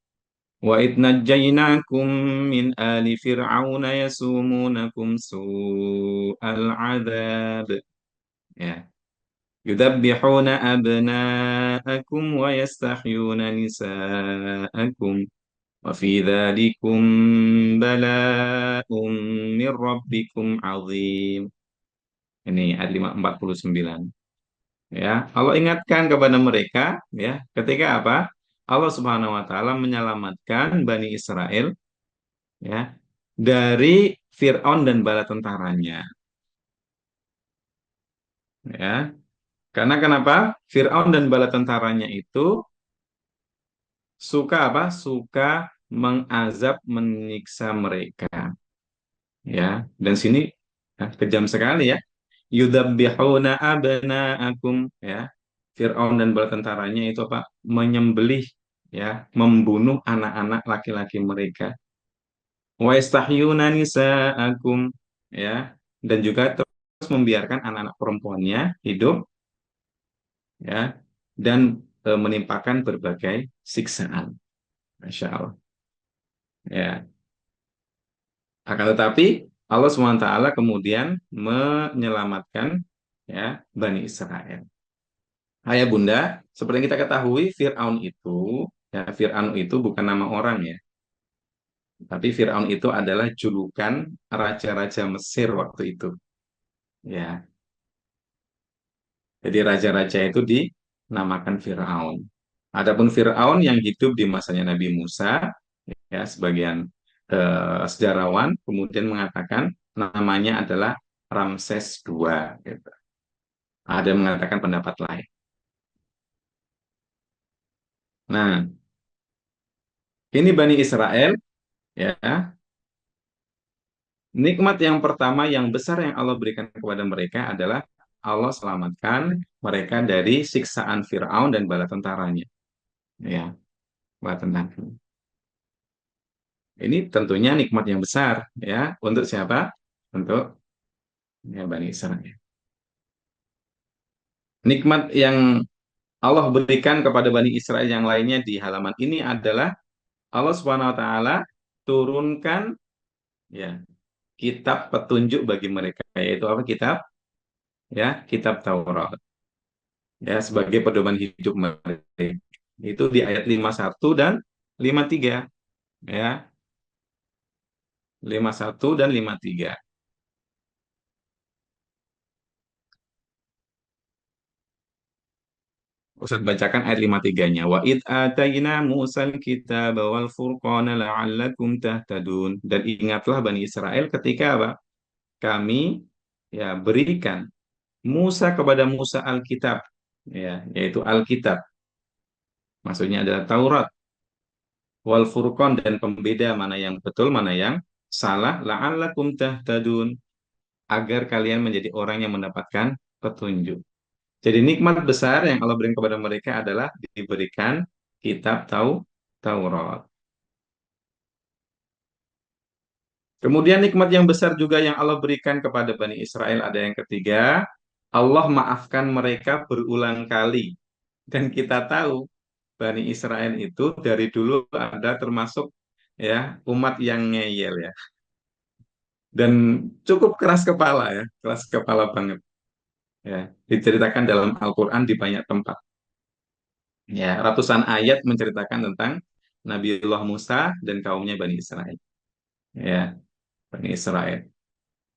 Wa idh najjaynakum min ali fir'auna yasumunakum su'al adzab. Ya. Yudabbihuna abna'akum wa yastahyuna nisa'akum. Wa fi dzalikum bala'un min rabbikum 'adzim. Ini ayat 49. Ya, Allah ingatkan kepada mereka ya, ketika apa? Allah Subhanahu wa taala menyelamatkan Bani Israel ya dari Firaun dan bala tentaranya ya. Karena kenapa? Firaun dan bala tentaranya itu suka apa? Suka mengazab, menyiksa mereka ya. Dan sini ya, kejam sekali ya. Yudabbihuna abna'akum ya. Firaun dan bala tentaranya itu apa? Menyembelih ya, membunuh anak-anak laki-laki mereka. Wa yastahyuna nisa'akum ya. Dan juga terus membiarkan anak-anak perempuannya hidup ya dan menimpakan berbagai siksaan. Masya Allah. Ya. Akan tetapi Allah SWT kemudian menyelamatkan ya Bani Israel. Ayah Bunda, seperti yang kita ketahui, Fir'aun itu bukan nama orang ya, tapi Fir'aun itu adalah julukan raja-raja Mesir waktu itu. Ya, jadi raja-raja itu dinamakan Fir'aun. Adapun Fir'aun yang hidup di masanya Nabi Musa, ya sebagian sejarawan kemudian mengatakan namanya adalah Ramses II. Gitu. Ada yang mengatakan pendapat lain. Nah, ini Bani Israel, ya. Nikmat yang pertama yang besar yang Allah berikan kepada mereka adalah Allah selamatkan mereka dari siksaan Firaun dan bala tentaranya. Ya, bala tentara. Ini tentunya nikmat yang besar ya untuk siapa? Untuk ya Bani Israel. Nikmat yang Allah berikan kepada Bani Israel yang lainnya di halaman ini adalah Allah Subhanahu wa taala turunkan ya kitab petunjuk bagi mereka, yaitu apa? Kitab Taurat, ya sebagai pedoman hidup mereka. Itu di ayat 51 dan 53, ya. 51 dan 53. Ustaz bacakan ayat 53-nya. Wa id atayna Musal kitab wal furqana la'allakum tahtadun. Dan ingatlah Bani Israel ketika apa? Kami ya berikan Musa kepada Musa Alkitab, ya, yaitu Alkitab. Maksudnya adalah Taurat, wal furqan dan pembeda mana yang betul, mana yang salah, la'allakum tahtadun, agar kalian menjadi orang yang mendapatkan petunjuk. Jadi nikmat besar yang Allah berikan kepada mereka adalah diberikan kitab Taurat. Kemudian nikmat yang besar juga yang Allah berikan kepada Bani Israel ada yang ketiga, Allah maafkan mereka berulang kali. Dan kita tahu Bani Israel itu dari dulu ada termasuk ya umat yang ngeyel ya, dan cukup keras kepala ya, keras kepala banget ya. Diceritakan dalam Al-Qur'an di banyak tempat. Ya, ratusan ayat menceritakan tentang Nabiullah Musa dan kaumnya Bani Israel. Ya, Bani Israel.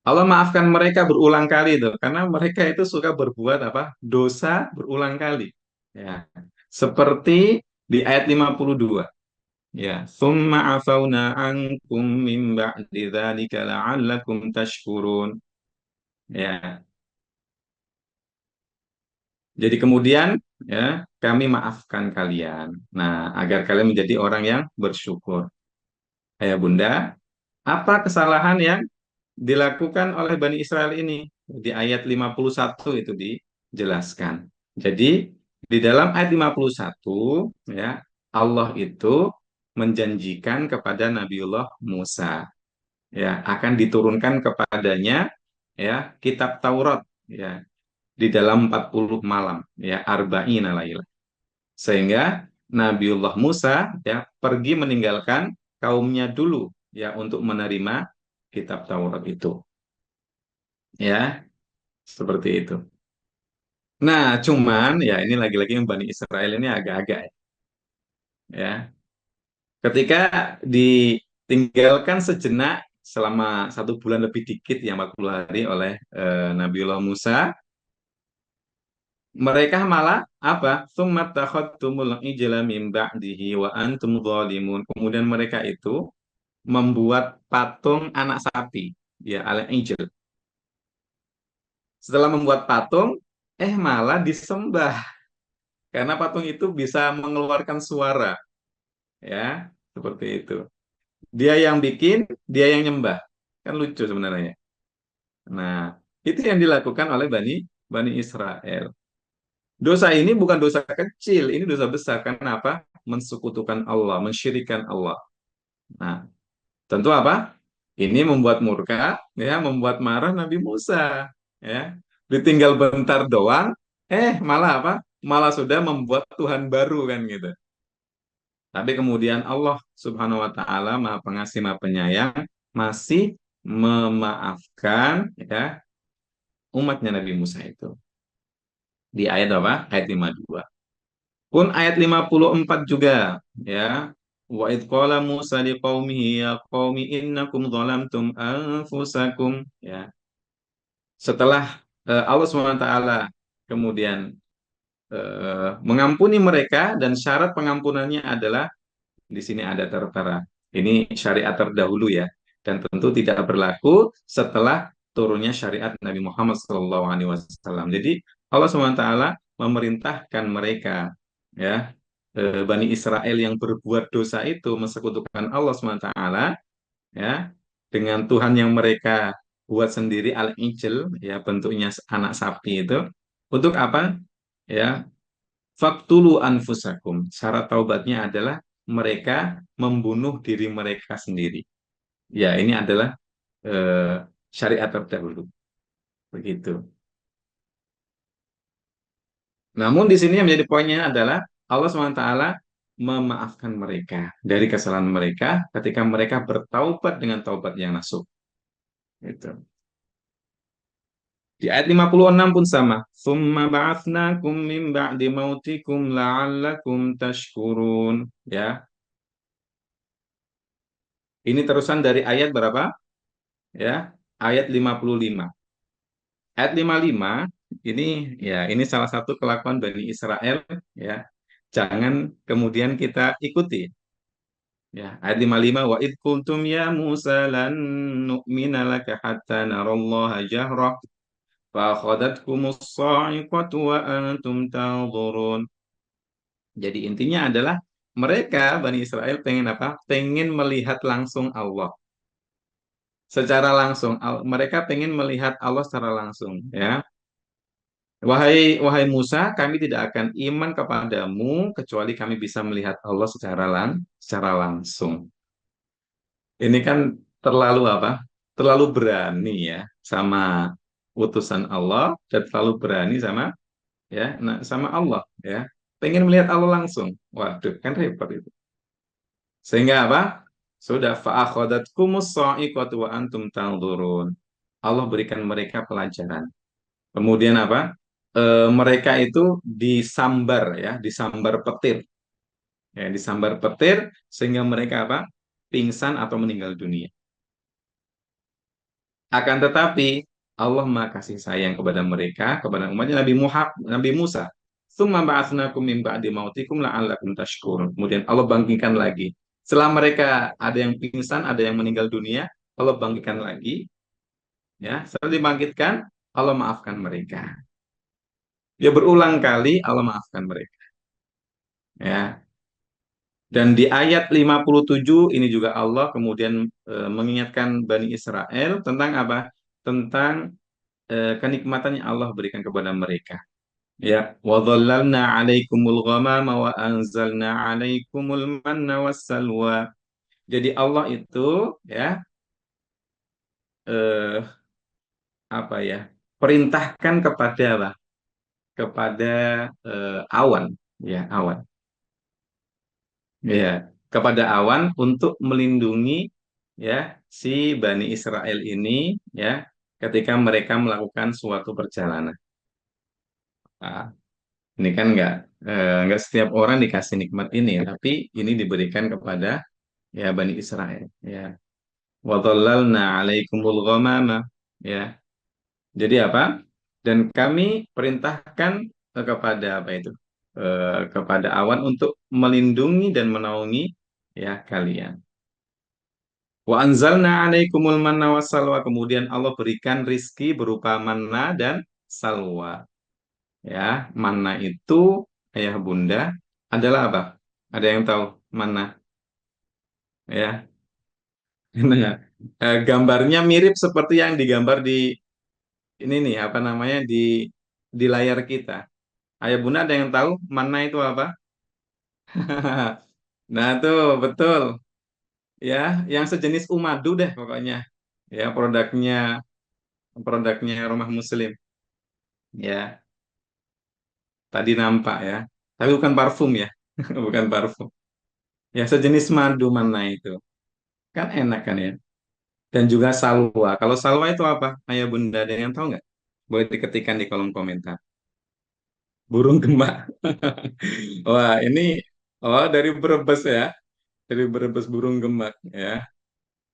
Allah maafkan mereka berulang kali itu karena mereka itu suka berbuat apa? Dosa berulang kali. Ya. Seperti di ayat 52. Ya, "Tsumma afauna ankum min ba'di dzalika la'allakum tashkurun." Ya. Jadi kemudian ya, kami maafkan kalian. Nah, agar kalian menjadi orang yang bersyukur. Ayah Bunda, apa kesalahan yang dilakukan oleh Bani Israel ini? Di ayat 51 itu dijelaskan. Jadi, di dalam ayat 51 ya, Allah itu menjanjikan kepada Nabiullah Musa ya akan diturunkan kepadanya ya kitab Taurat ya di dalam 40 malam ya arba'ina laila. Sehingga Nabiullah Musa ya pergi meninggalkan kaumnya dulu ya untuk menerima kitab Taurat itu. Ya, seperti itu. Nah, cuman ya ini lagi-lagi yang Bani Israel ini agak-agak ya. Ketika ditinggalkan sejenak selama 1 bulan lebih dikit yang 40 hari oleh Nabiullah Musa, mereka malah apa? Tsumma takhadtumul ijla min ba'dihi wa antum zalimun. Kemudian mereka itu membuat patung anak sapi, ya al-ijl. Setelah membuat patung, malah disembah karena patung itu bisa mengeluarkan suara, ya, seperti itu. Dia yang bikin, dia yang nyembah. Kan lucu sebenarnya. Nah, itu yang dilakukan oleh Bani Bani Israel. Dosa ini bukan dosa kecil, ini dosa besar. Karena apa? Mensekutukan Allah, mensyirikan Allah. Nah, tentu apa? Ini membuat murka, ya, membuat marah Nabi Musa, ya. Ditinggal bentar doang, malah apa? Malah sudah membuat Tuhan baru kan gitu. Tapi kemudian Allah Subhanahu wa taala Maha Pengasih Maha Penyayang masih memaafkan ya umatnya Nabi Musa itu. Di ayat apa? Ayat 52. Pun ayat 54 juga ya. Wa id qala Musa liqaumihi ya qaumi innakum zalamtum anfusakum ya. Setelah Allah SWT kemudian mengampuni mereka dan syarat pengampunannya adalah di sini ada tertera. Ini syariat terdahulu ya, dan tentu tidak berlaku setelah turunnya syariat Nabi Muhammad SAW. Jadi Allah SWT memerintahkan mereka, ya, Bani Israel yang berbuat dosa itu mensekutukan Allah SWT, ya, dengan Tuhan yang mereka buat sendiri al-ijl, ya, bentuknya anak sapi itu, untuk apa? Ya, faktulu anfusakum. Syarat taubatnya adalah mereka membunuh diri mereka sendiri. Ya, ini adalah syariat terdahulu. Begitu. Namun di sini yang menjadi poinnya adalah Allah SWT memaafkan mereka dari kesalahan mereka ketika mereka bertaubat dengan taubat yang nasuh. Gitu. Di ayat 56 pun sama. Tsumma ba'atsnakum min ba'di mautikum la'allakum tashkurun. Ya, ini terusan dari ayat berapa? Ya, ayat 55. Ayat 55 ini ya ini salah satu kelakuan Bani Israel ya. Jangan kemudian kita ikuti. Ya, ayat 55 wa id qultum ya Musa lan nu'mina laka hatta narallaha jahrah fa akhadhatkumus sa'iqatu wa antum tanzurun. Jadi intinya adalah mereka Bani Israel pengen apa? Pengen melihat langsung Allah. Secara langsung mereka pengen melihat Allah secara langsung ya. Wahai Musa, kami tidak akan iman kepadamu kecuali kami bisa melihat Allah secara langsung. Ini kan terlalu apa? Terlalu berani ya sama utusan Allah dan terlalu berani sama ya sama Allah ya. Pengen melihat Allah langsung. Waduh, kan repot itu. Sehingga apa? Sudah fa'akhadatkumus sa'iqatu wa antum tanzurun. Allah berikan mereka pelajaran. Kemudian apa? Mereka itu disambar ya, disambar petir, ya, disambar petir sehingga mereka apa? Pingsan atau meninggal dunia. Akan tetapi Allah Maha kasih sayang kepada mereka, kepada umatnya Nabi Muhammad, Nabi Musa. Tsumma ba'atsnakum min ba'di mautikum la'allakum tashkurun. Kemudian Allah bangkitkan lagi. Setelah mereka ada yang pingsan, ada yang meninggal dunia, Allah bangkitkan lagi, ya. Setelah dibangkitkan, Allah maafkan mereka. Ya berulang kali Allah maafkan mereka. Ya. Dan di ayat 57 ini juga Allah kemudian mengingatkan Bani Israel tentang apa? Tentang kenikmatan yang Allah berikan kepada mereka. Ya, wa dhallalna 'alaikumul ghamama wa anzalna 'alaikumul manna wassalwa. Jadi Allah itu ya eh, apa ya? Perintahkan kepada apa? Kepada awan, ya, awan. Ya, kepada awan untuk melindungi ya si Bani Israel ini ya ketika mereka melakukan suatu perjalanan. Nah, ini kan nggak setiap orang dikasih nikmat ini ya, tapi ini diberikan kepada ya Bani Israel ya. Wa dhallalna 'alaikumul ghamama ya. Jadi apa? Dan kami perintahkan kepada apa itu? Kepada awan untuk melindungi dan menaungi ya kalian. Wa anzalna 'alaikumul manna wassalwa. Kemudian Allah berikan rizki berupa manna dan salwa. Ya, manna itu ayah bunda adalah apa? Ada yang tahu manna? Ya, nah, gambarnya mirip seperti yang digambar di ini nih apa namanya di layar kita. Ayah bunda ada yang tahu manna itu apa? Nah, tuh betul. Ya, yang sejenis umadu deh pokoknya. Ya, produknya Rumah Muslim. Ya, tadi nampak ya. Tapi bukan parfum ya. Bukan parfum. Ya, sejenis madu mana itu. Kan enak kan ya. dan juga salwa. Kalau salwa itu apa? Ayah bunda, ada yang tahu nggak? Boleh diketikkan di kolom komentar. Burung gembak. Wah, ini oh dari Brebes ya, dari Brebes burung gembak ya.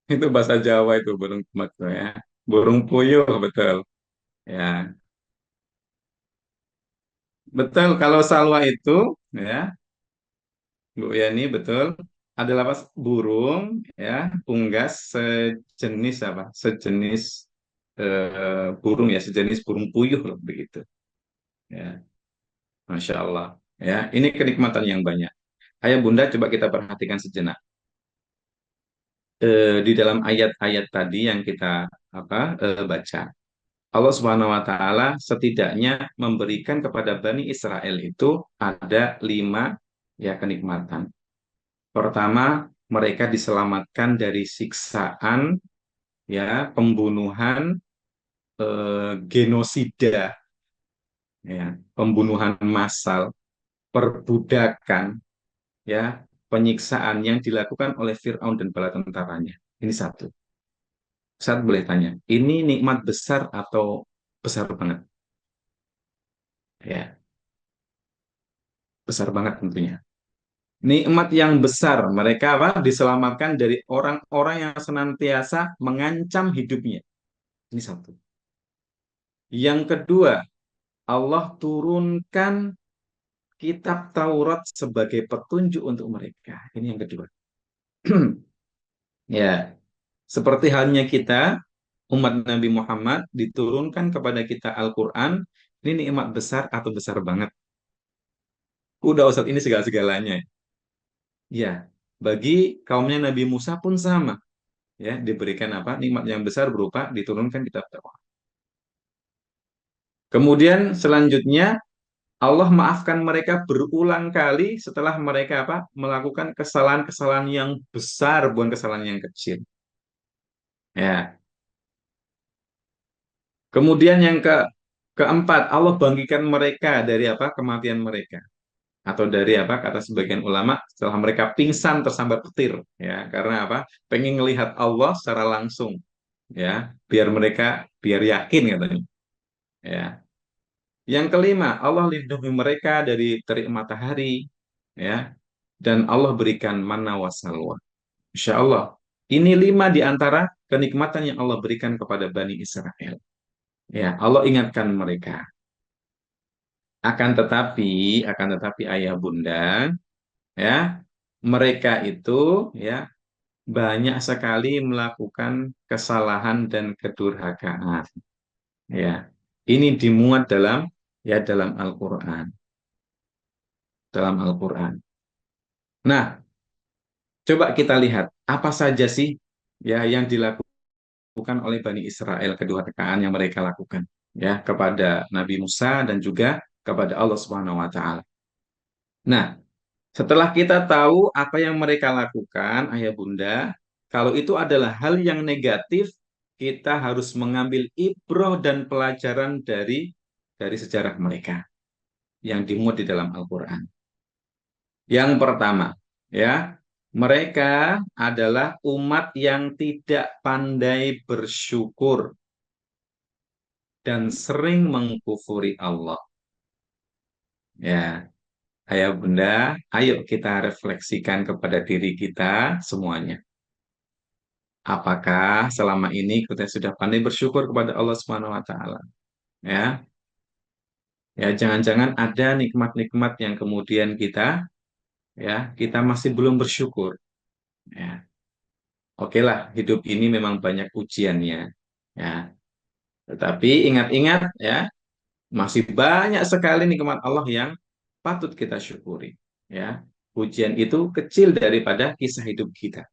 Itu bahasa Jawa itu burung gembak tuh ya. Burung puyuh betul. Ya, betul. Kalau salwa itu ya, Bu Yani betul. Adalah apa? Burung ya, unggas sejenis apa? Sejenis burung ya, sejenis burung puyuh loh begitu. Ya, Masya Allah. Ya, ini kenikmatan yang banyak. Ayah Bunda, coba kita perhatikan sejenak. Di dalam ayat-ayat tadi yang kita baca, Allah Subhanahu wa taala setidaknya memberikan kepada Bani Israel itu ada 5 ya kenikmatan. Pertama, mereka diselamatkan dari siksaan ya, pembunuhan, genosida ya, pembunuhan massal, perbudakan ya, penyiksaan yang dilakukan oleh Firaun dan bala tentaranya. Ini satu. Saya boleh tanya, ini nikmat besar atau besar banget? Ya, besar banget tentunya. Nikmat yang besar, mereka apa? Diselamatkan dari orang-orang yang senantiasa mengancam hidupnya. Ini satu. Yang kedua, Allah turunkan kitab Taurat sebagai petunjuk untuk mereka. Ini yang kedua. Ya, seperti halnya kita, umat Nabi Muhammad, diturunkan kepada kita Al-Quran, ini nikmat besar atau besar banget? Udah Ustadz, ini segala-segalanya. Ya, bagi kaumnya Nabi Musa pun sama. Ya, diberikan apa? Nikmat yang besar berupa diturunkan kitab Taurat. Kemudian selanjutnya Allah maafkan mereka berulang kali setelah mereka apa? Melakukan kesalahan-kesalahan yang besar, bukan kesalahan yang kecil. Ya. Kemudian yang keempat, Allah bangkitkan mereka dari apa? Kematian mereka. Atau dari apa? Kata sebagian ulama, setelah mereka pingsan tersambar petir, ya. Karena apa? Pengen melihat Allah secara langsung, ya. Biar yakin katanya, ya. Yang kelima, Allah lindungi mereka dari terik matahari, ya. Dan Allah berikan manna wa salwa. Insya Allah. Ini 5 di antara kenikmatan yang Allah berikan kepada Bani Israel. Ya, Allah ingatkan mereka. Akan tetapi ayah bunda, ya, mereka itu ya banyak sekali melakukan kesalahan dan kedurhakaan. Ya, ini dimuat dalam Al-Quran, dalam Al-Quran. Nah, coba kita lihat apa saja sih ya yang dilakukan oleh Bani Israel, kedurhakaan yang mereka lakukan ya kepada Nabi Musa dan juga kepada Allah Subhanahu Wa Taala. Nah, setelah kita tahu apa yang mereka lakukan, ayah bunda, kalau itu adalah hal yang negatif, kita harus mengambil ibroh dan pelajaran dari sejarah mereka yang dimuat di dalam Al-Quran. Yang pertama, ya, mereka adalah umat yang tidak pandai bersyukur dan sering mengkufuri Allah. Ya, ayah bunda, ayo kita refleksikan kepada diri kita semuanya. Apakah selama ini kita sudah pandai bersyukur kepada Allah Subhanahu wa taala? Ya. Ya, jangan-jangan ada nikmat-nikmat yang kemudian kita masih belum bersyukur. Ya. Oke lah, hidup ini memang banyak ujiannya. Ya. Tetapi ingat-ingat ya, masih banyak sekali nikmat Allah yang patut kita syukuri. Ya. Ujian itu kecil daripada kisah hidup kita.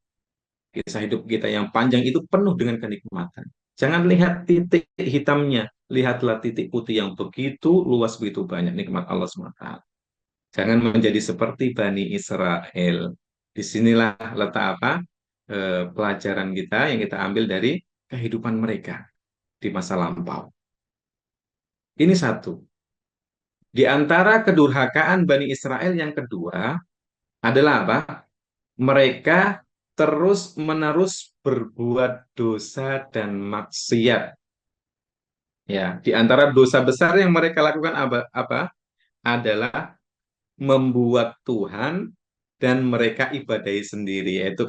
Kisah hidup kita yang panjang itu penuh dengan kenikmatan. Jangan lihat titik hitamnya, lihatlah titik putih yang begitu luas, begitu banyak nikmat Allah SWT. Jangan menjadi seperti Bani Israel. Disinilah letak apa? Pelajaran kita yang kita ambil dari kehidupan mereka di masa lampau. Ini satu. Di antara kedurhakaan Bani Israel yang kedua adalah apa? Mereka terus-menerus berbuat dosa dan maksiat. Ya, di antara dosa besar yang mereka lakukan apa? Adalah membuat Tuhan dan mereka ibadahi sendiri, yaitu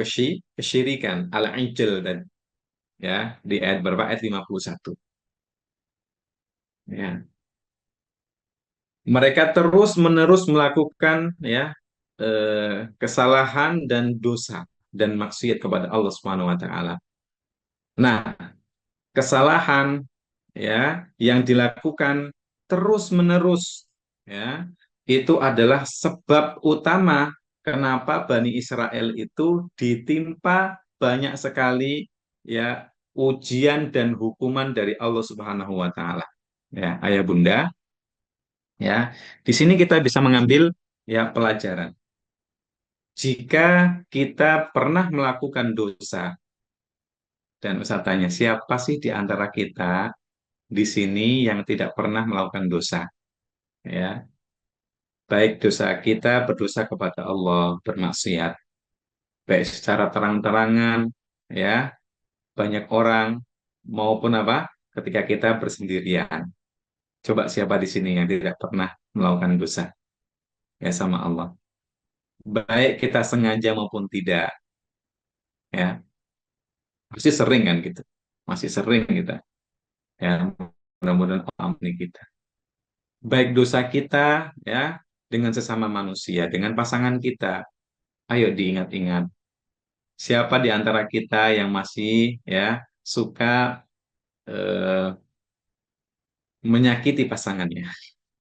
kesyirikan, al-ijl, dan ya di ayat berapa? Ayat 51. Ya. Mereka terus-menerus melakukan ya kesalahan dan dosa dan maksiat kepada Allah Subhanahu wa taala. Nah, kesalahan ya yang dilakukan terus-menerus ya itu adalah sebab utama kenapa Bani Israel itu ditimpa banyak sekali ya ujian dan hukuman dari Allah Subhanahu wa taala. Ya, ayah bunda, ya. Di sini kita bisa mengambil ya pelajaran. Jika kita pernah melakukan dosa, dan Ustaz tanya, siapa sih di antara kita di sini yang tidak pernah melakukan dosa? Ya, baik dosa kita berdosa kepada Allah, bermaksiat, baik secara terang-terangan, ya, banyak orang, maupun apa? Ketika kita bersendirian. Coba siapa di sini yang tidak pernah melakukan dosa ya sama Allah? Baik kita sengaja maupun tidak, ya, pasti sering kan gitu. Masih sering kita, ya, mudah-mudahan Allah ampuni kita. Baik dosa kita, ya, dengan sesama manusia, dengan pasangan kita. Ayo diingat-ingat, siapa di antara kita yang masih ya suka eh, menyakiti pasangannya,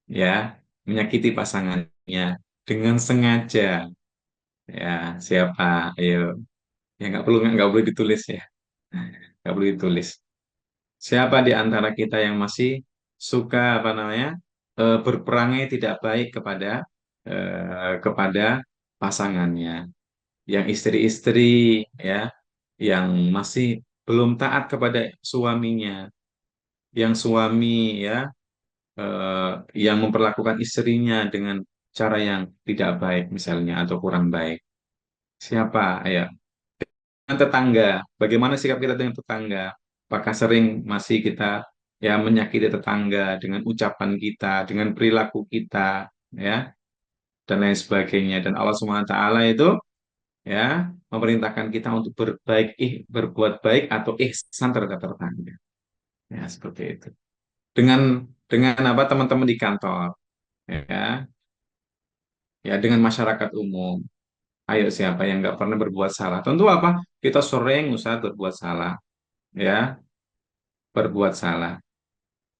ya, menyakiti pasangannya dengan sengaja, ya, siapa? Ayo, ya nggak perlu ditulis ya, nggak perlu ditulis. Siapa di antara kita yang masih suka apa namanya berperangai tidak baik kepada pasangannya, yang istri-istri ya, yang masih belum taat kepada suaminya, yang suami ya eh, yang memperlakukan istrinya dengan cara yang tidak baik misalnya atau kurang baik. Siapa? Ya, dengan tetangga. Bagaimana sikap kita dengan tetangga? Apakah sering masih kita ya menyakiti tetangga dengan ucapan kita, dengan perilaku kita, ya, dan lain sebagainya. Dan Allah Subhanahu wa taala itu ya memerintahkan kita untuk berbuat baik atau ihsan terhadap tetangga. Ya, seperti itu. Dengan apa teman-teman di kantor, ya, ya dengan masyarakat umum. Ayo siapa yang nggak pernah berbuat salah? Tentu apa? Kita sering usaha berbuat salah, ya, berbuat salah.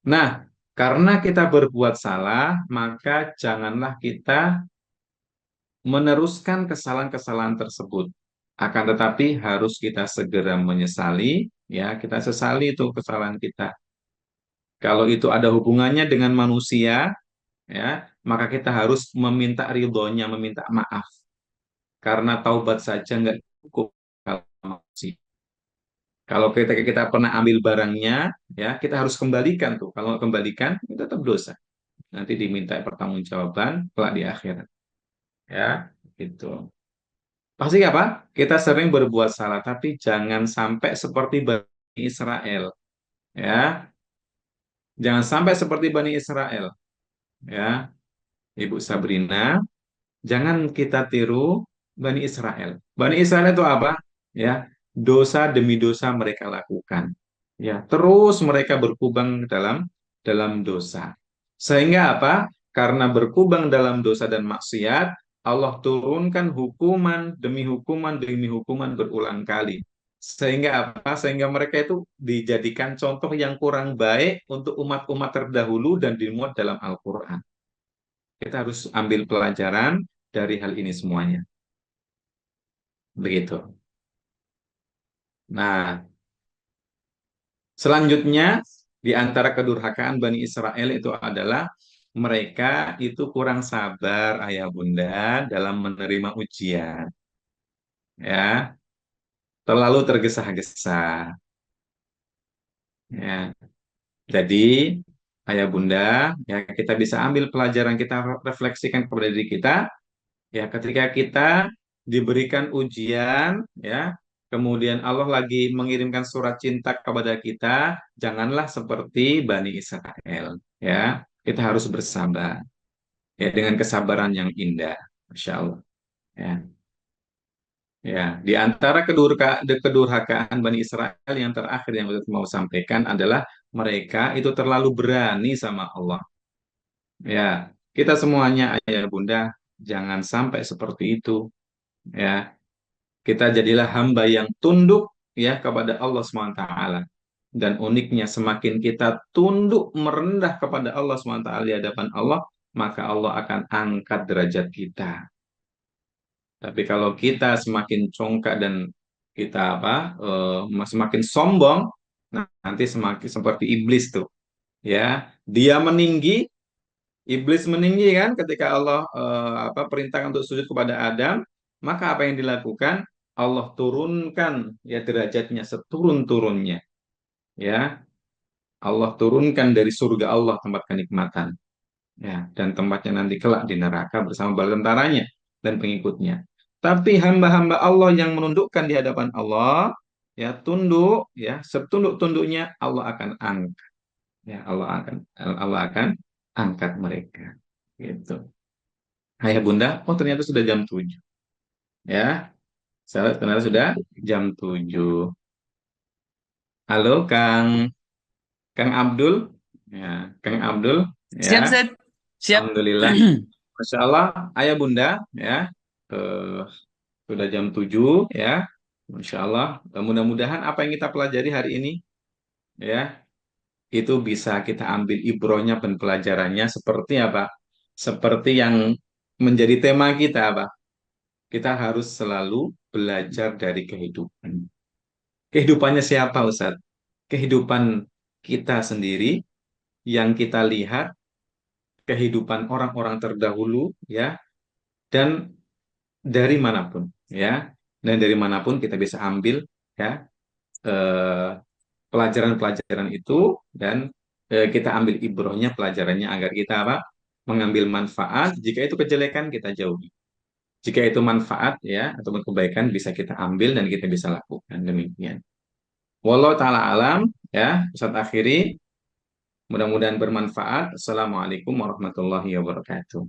Nah, karena kita berbuat salah, maka janganlah kita meneruskan kesalahan-kesalahan tersebut. Akan tetapi harus kita segera menyesali, ya, kita sesali itu kesalahan kita. Kalau itu ada hubungannya dengan manusia, ya, maka kita harus meminta ridhonya, meminta maaf. Karena taubat saja nggak cukup kalau manusia. Kalau kita pernah ambil barangnya, ya kita harus kembalikan tuh. Kalau nggak kembalikan, itu tetap dosa. Nanti diminta pertanggungjawaban kelak di akhirat. Ya, gitu. Pasti apa? Kita sering berbuat salah, tapi jangan sampai seperti Bani Israel. Ya, jangan sampai seperti Bani Israel. Ya, Ibu Sabrina, jangan kita tiru Bani Israel. Bani Israel itu apa? Ya, dosa demi dosa mereka lakukan. Ya, terus mereka berkubang dalam dosa. Sehingga apa? Karena berkubang dalam dosa dan maksiat, Allah turunkan hukuman demi hukuman berulang kali. Sehingga apa? Sehingga mereka itu dijadikan contoh yang kurang baik untuk umat-umat terdahulu dan dimuat dalam Al-Quran. Kita harus ambil pelajaran dari hal ini semuanya. Begitu. Nah, selanjutnya di antara kedurhakaan Bani Israel itu adalah mereka itu kurang sabar ayah bunda dalam menerima ujian. Ya, terlalu tergesa-gesa. Ya, jadi ayah bunda, ya kita bisa ambil pelajaran, kita refleksikan kepada diri kita. Ya, ketika kita diberikan ujian, ya kemudian Allah lagi mengirimkan surat cinta kepada kita, janganlah seperti Bani Israel, ya. Kita harus bersabar, ya, dengan kesabaran yang indah, Masya Allah. Ya, ya. Di antara kedurhakaan Bani Israel yang terakhir yang saya mau sampaikan adalah mereka itu terlalu berani sama Allah. Ya, kita semuanya ayah bunda jangan sampai seperti itu. Ya, kita jadilah hamba yang tunduk ya kepada Allah SWT. Dan uniknya semakin kita tunduk merendah kepada Allah SWT di hadapan Allah, maka Allah akan angkat derajat kita. Tapi kalau kita semakin congkak dan kita semakin sombong, nah, nanti semakin seperti iblis tuh, ya. Dia meninggi, iblis meninggi kan ketika Allah perintahkan untuk sujud kepada Adam, maka apa yang dilakukan? Allah turunkan ya derajatnya seturun-turunnya, ya. Allah turunkan dari surga Allah tempat kenikmatan, ya, dan tempatnya nanti kelak di neraka bersama bala tentaranya dan pengikutnya. Tapi hamba-hamba Allah yang menundukkan di hadapan Allah, ya, tunduk, ya, setunduk-tunduknya Allah akan angkat, ya, Allah akan angkat mereka, gitu. Ayah bunda, oh ternyata sudah jam 7, ya. Saya ternyata sudah jam 7. Halo Kang Abdul, ya, Kang Abdul, ya. Siap, Set. Siap. Alhamdulillah. Masya Allah, ayah bunda, ya, eh, sudah jam 7, ya. Masya Allah, mudah-mudahan apa yang kita pelajari hari ini, ya, itu bisa kita ambil ibrohnya dan pelajarannya seperti apa? Seperti yang menjadi tema kita, apa? Kita harus selalu belajar dari kehidupan. Kehidupannya siapa, Ustaz? Kehidupan kita sendiri yang kita lihat, kehidupan orang-orang terdahulu, ya, dan dari manapun, ya, dan dari manapun kita bisa ambil, ya, eh, pelajaran-pelajaran itu, dan kita ambil ibrohnya pelajarannya agar kita apa, mengambil manfaat. Jika itu kejelekan kita jauhi, jika itu manfaat, ya, ataupun kebaikan bisa kita ambil dan kita bisa lakukan, demikian. Wallahu taala alam, ya. Ustaz akhiri, mudah-mudahan bermanfaat. Assalamualaikum warahmatullahi wabarakatuh.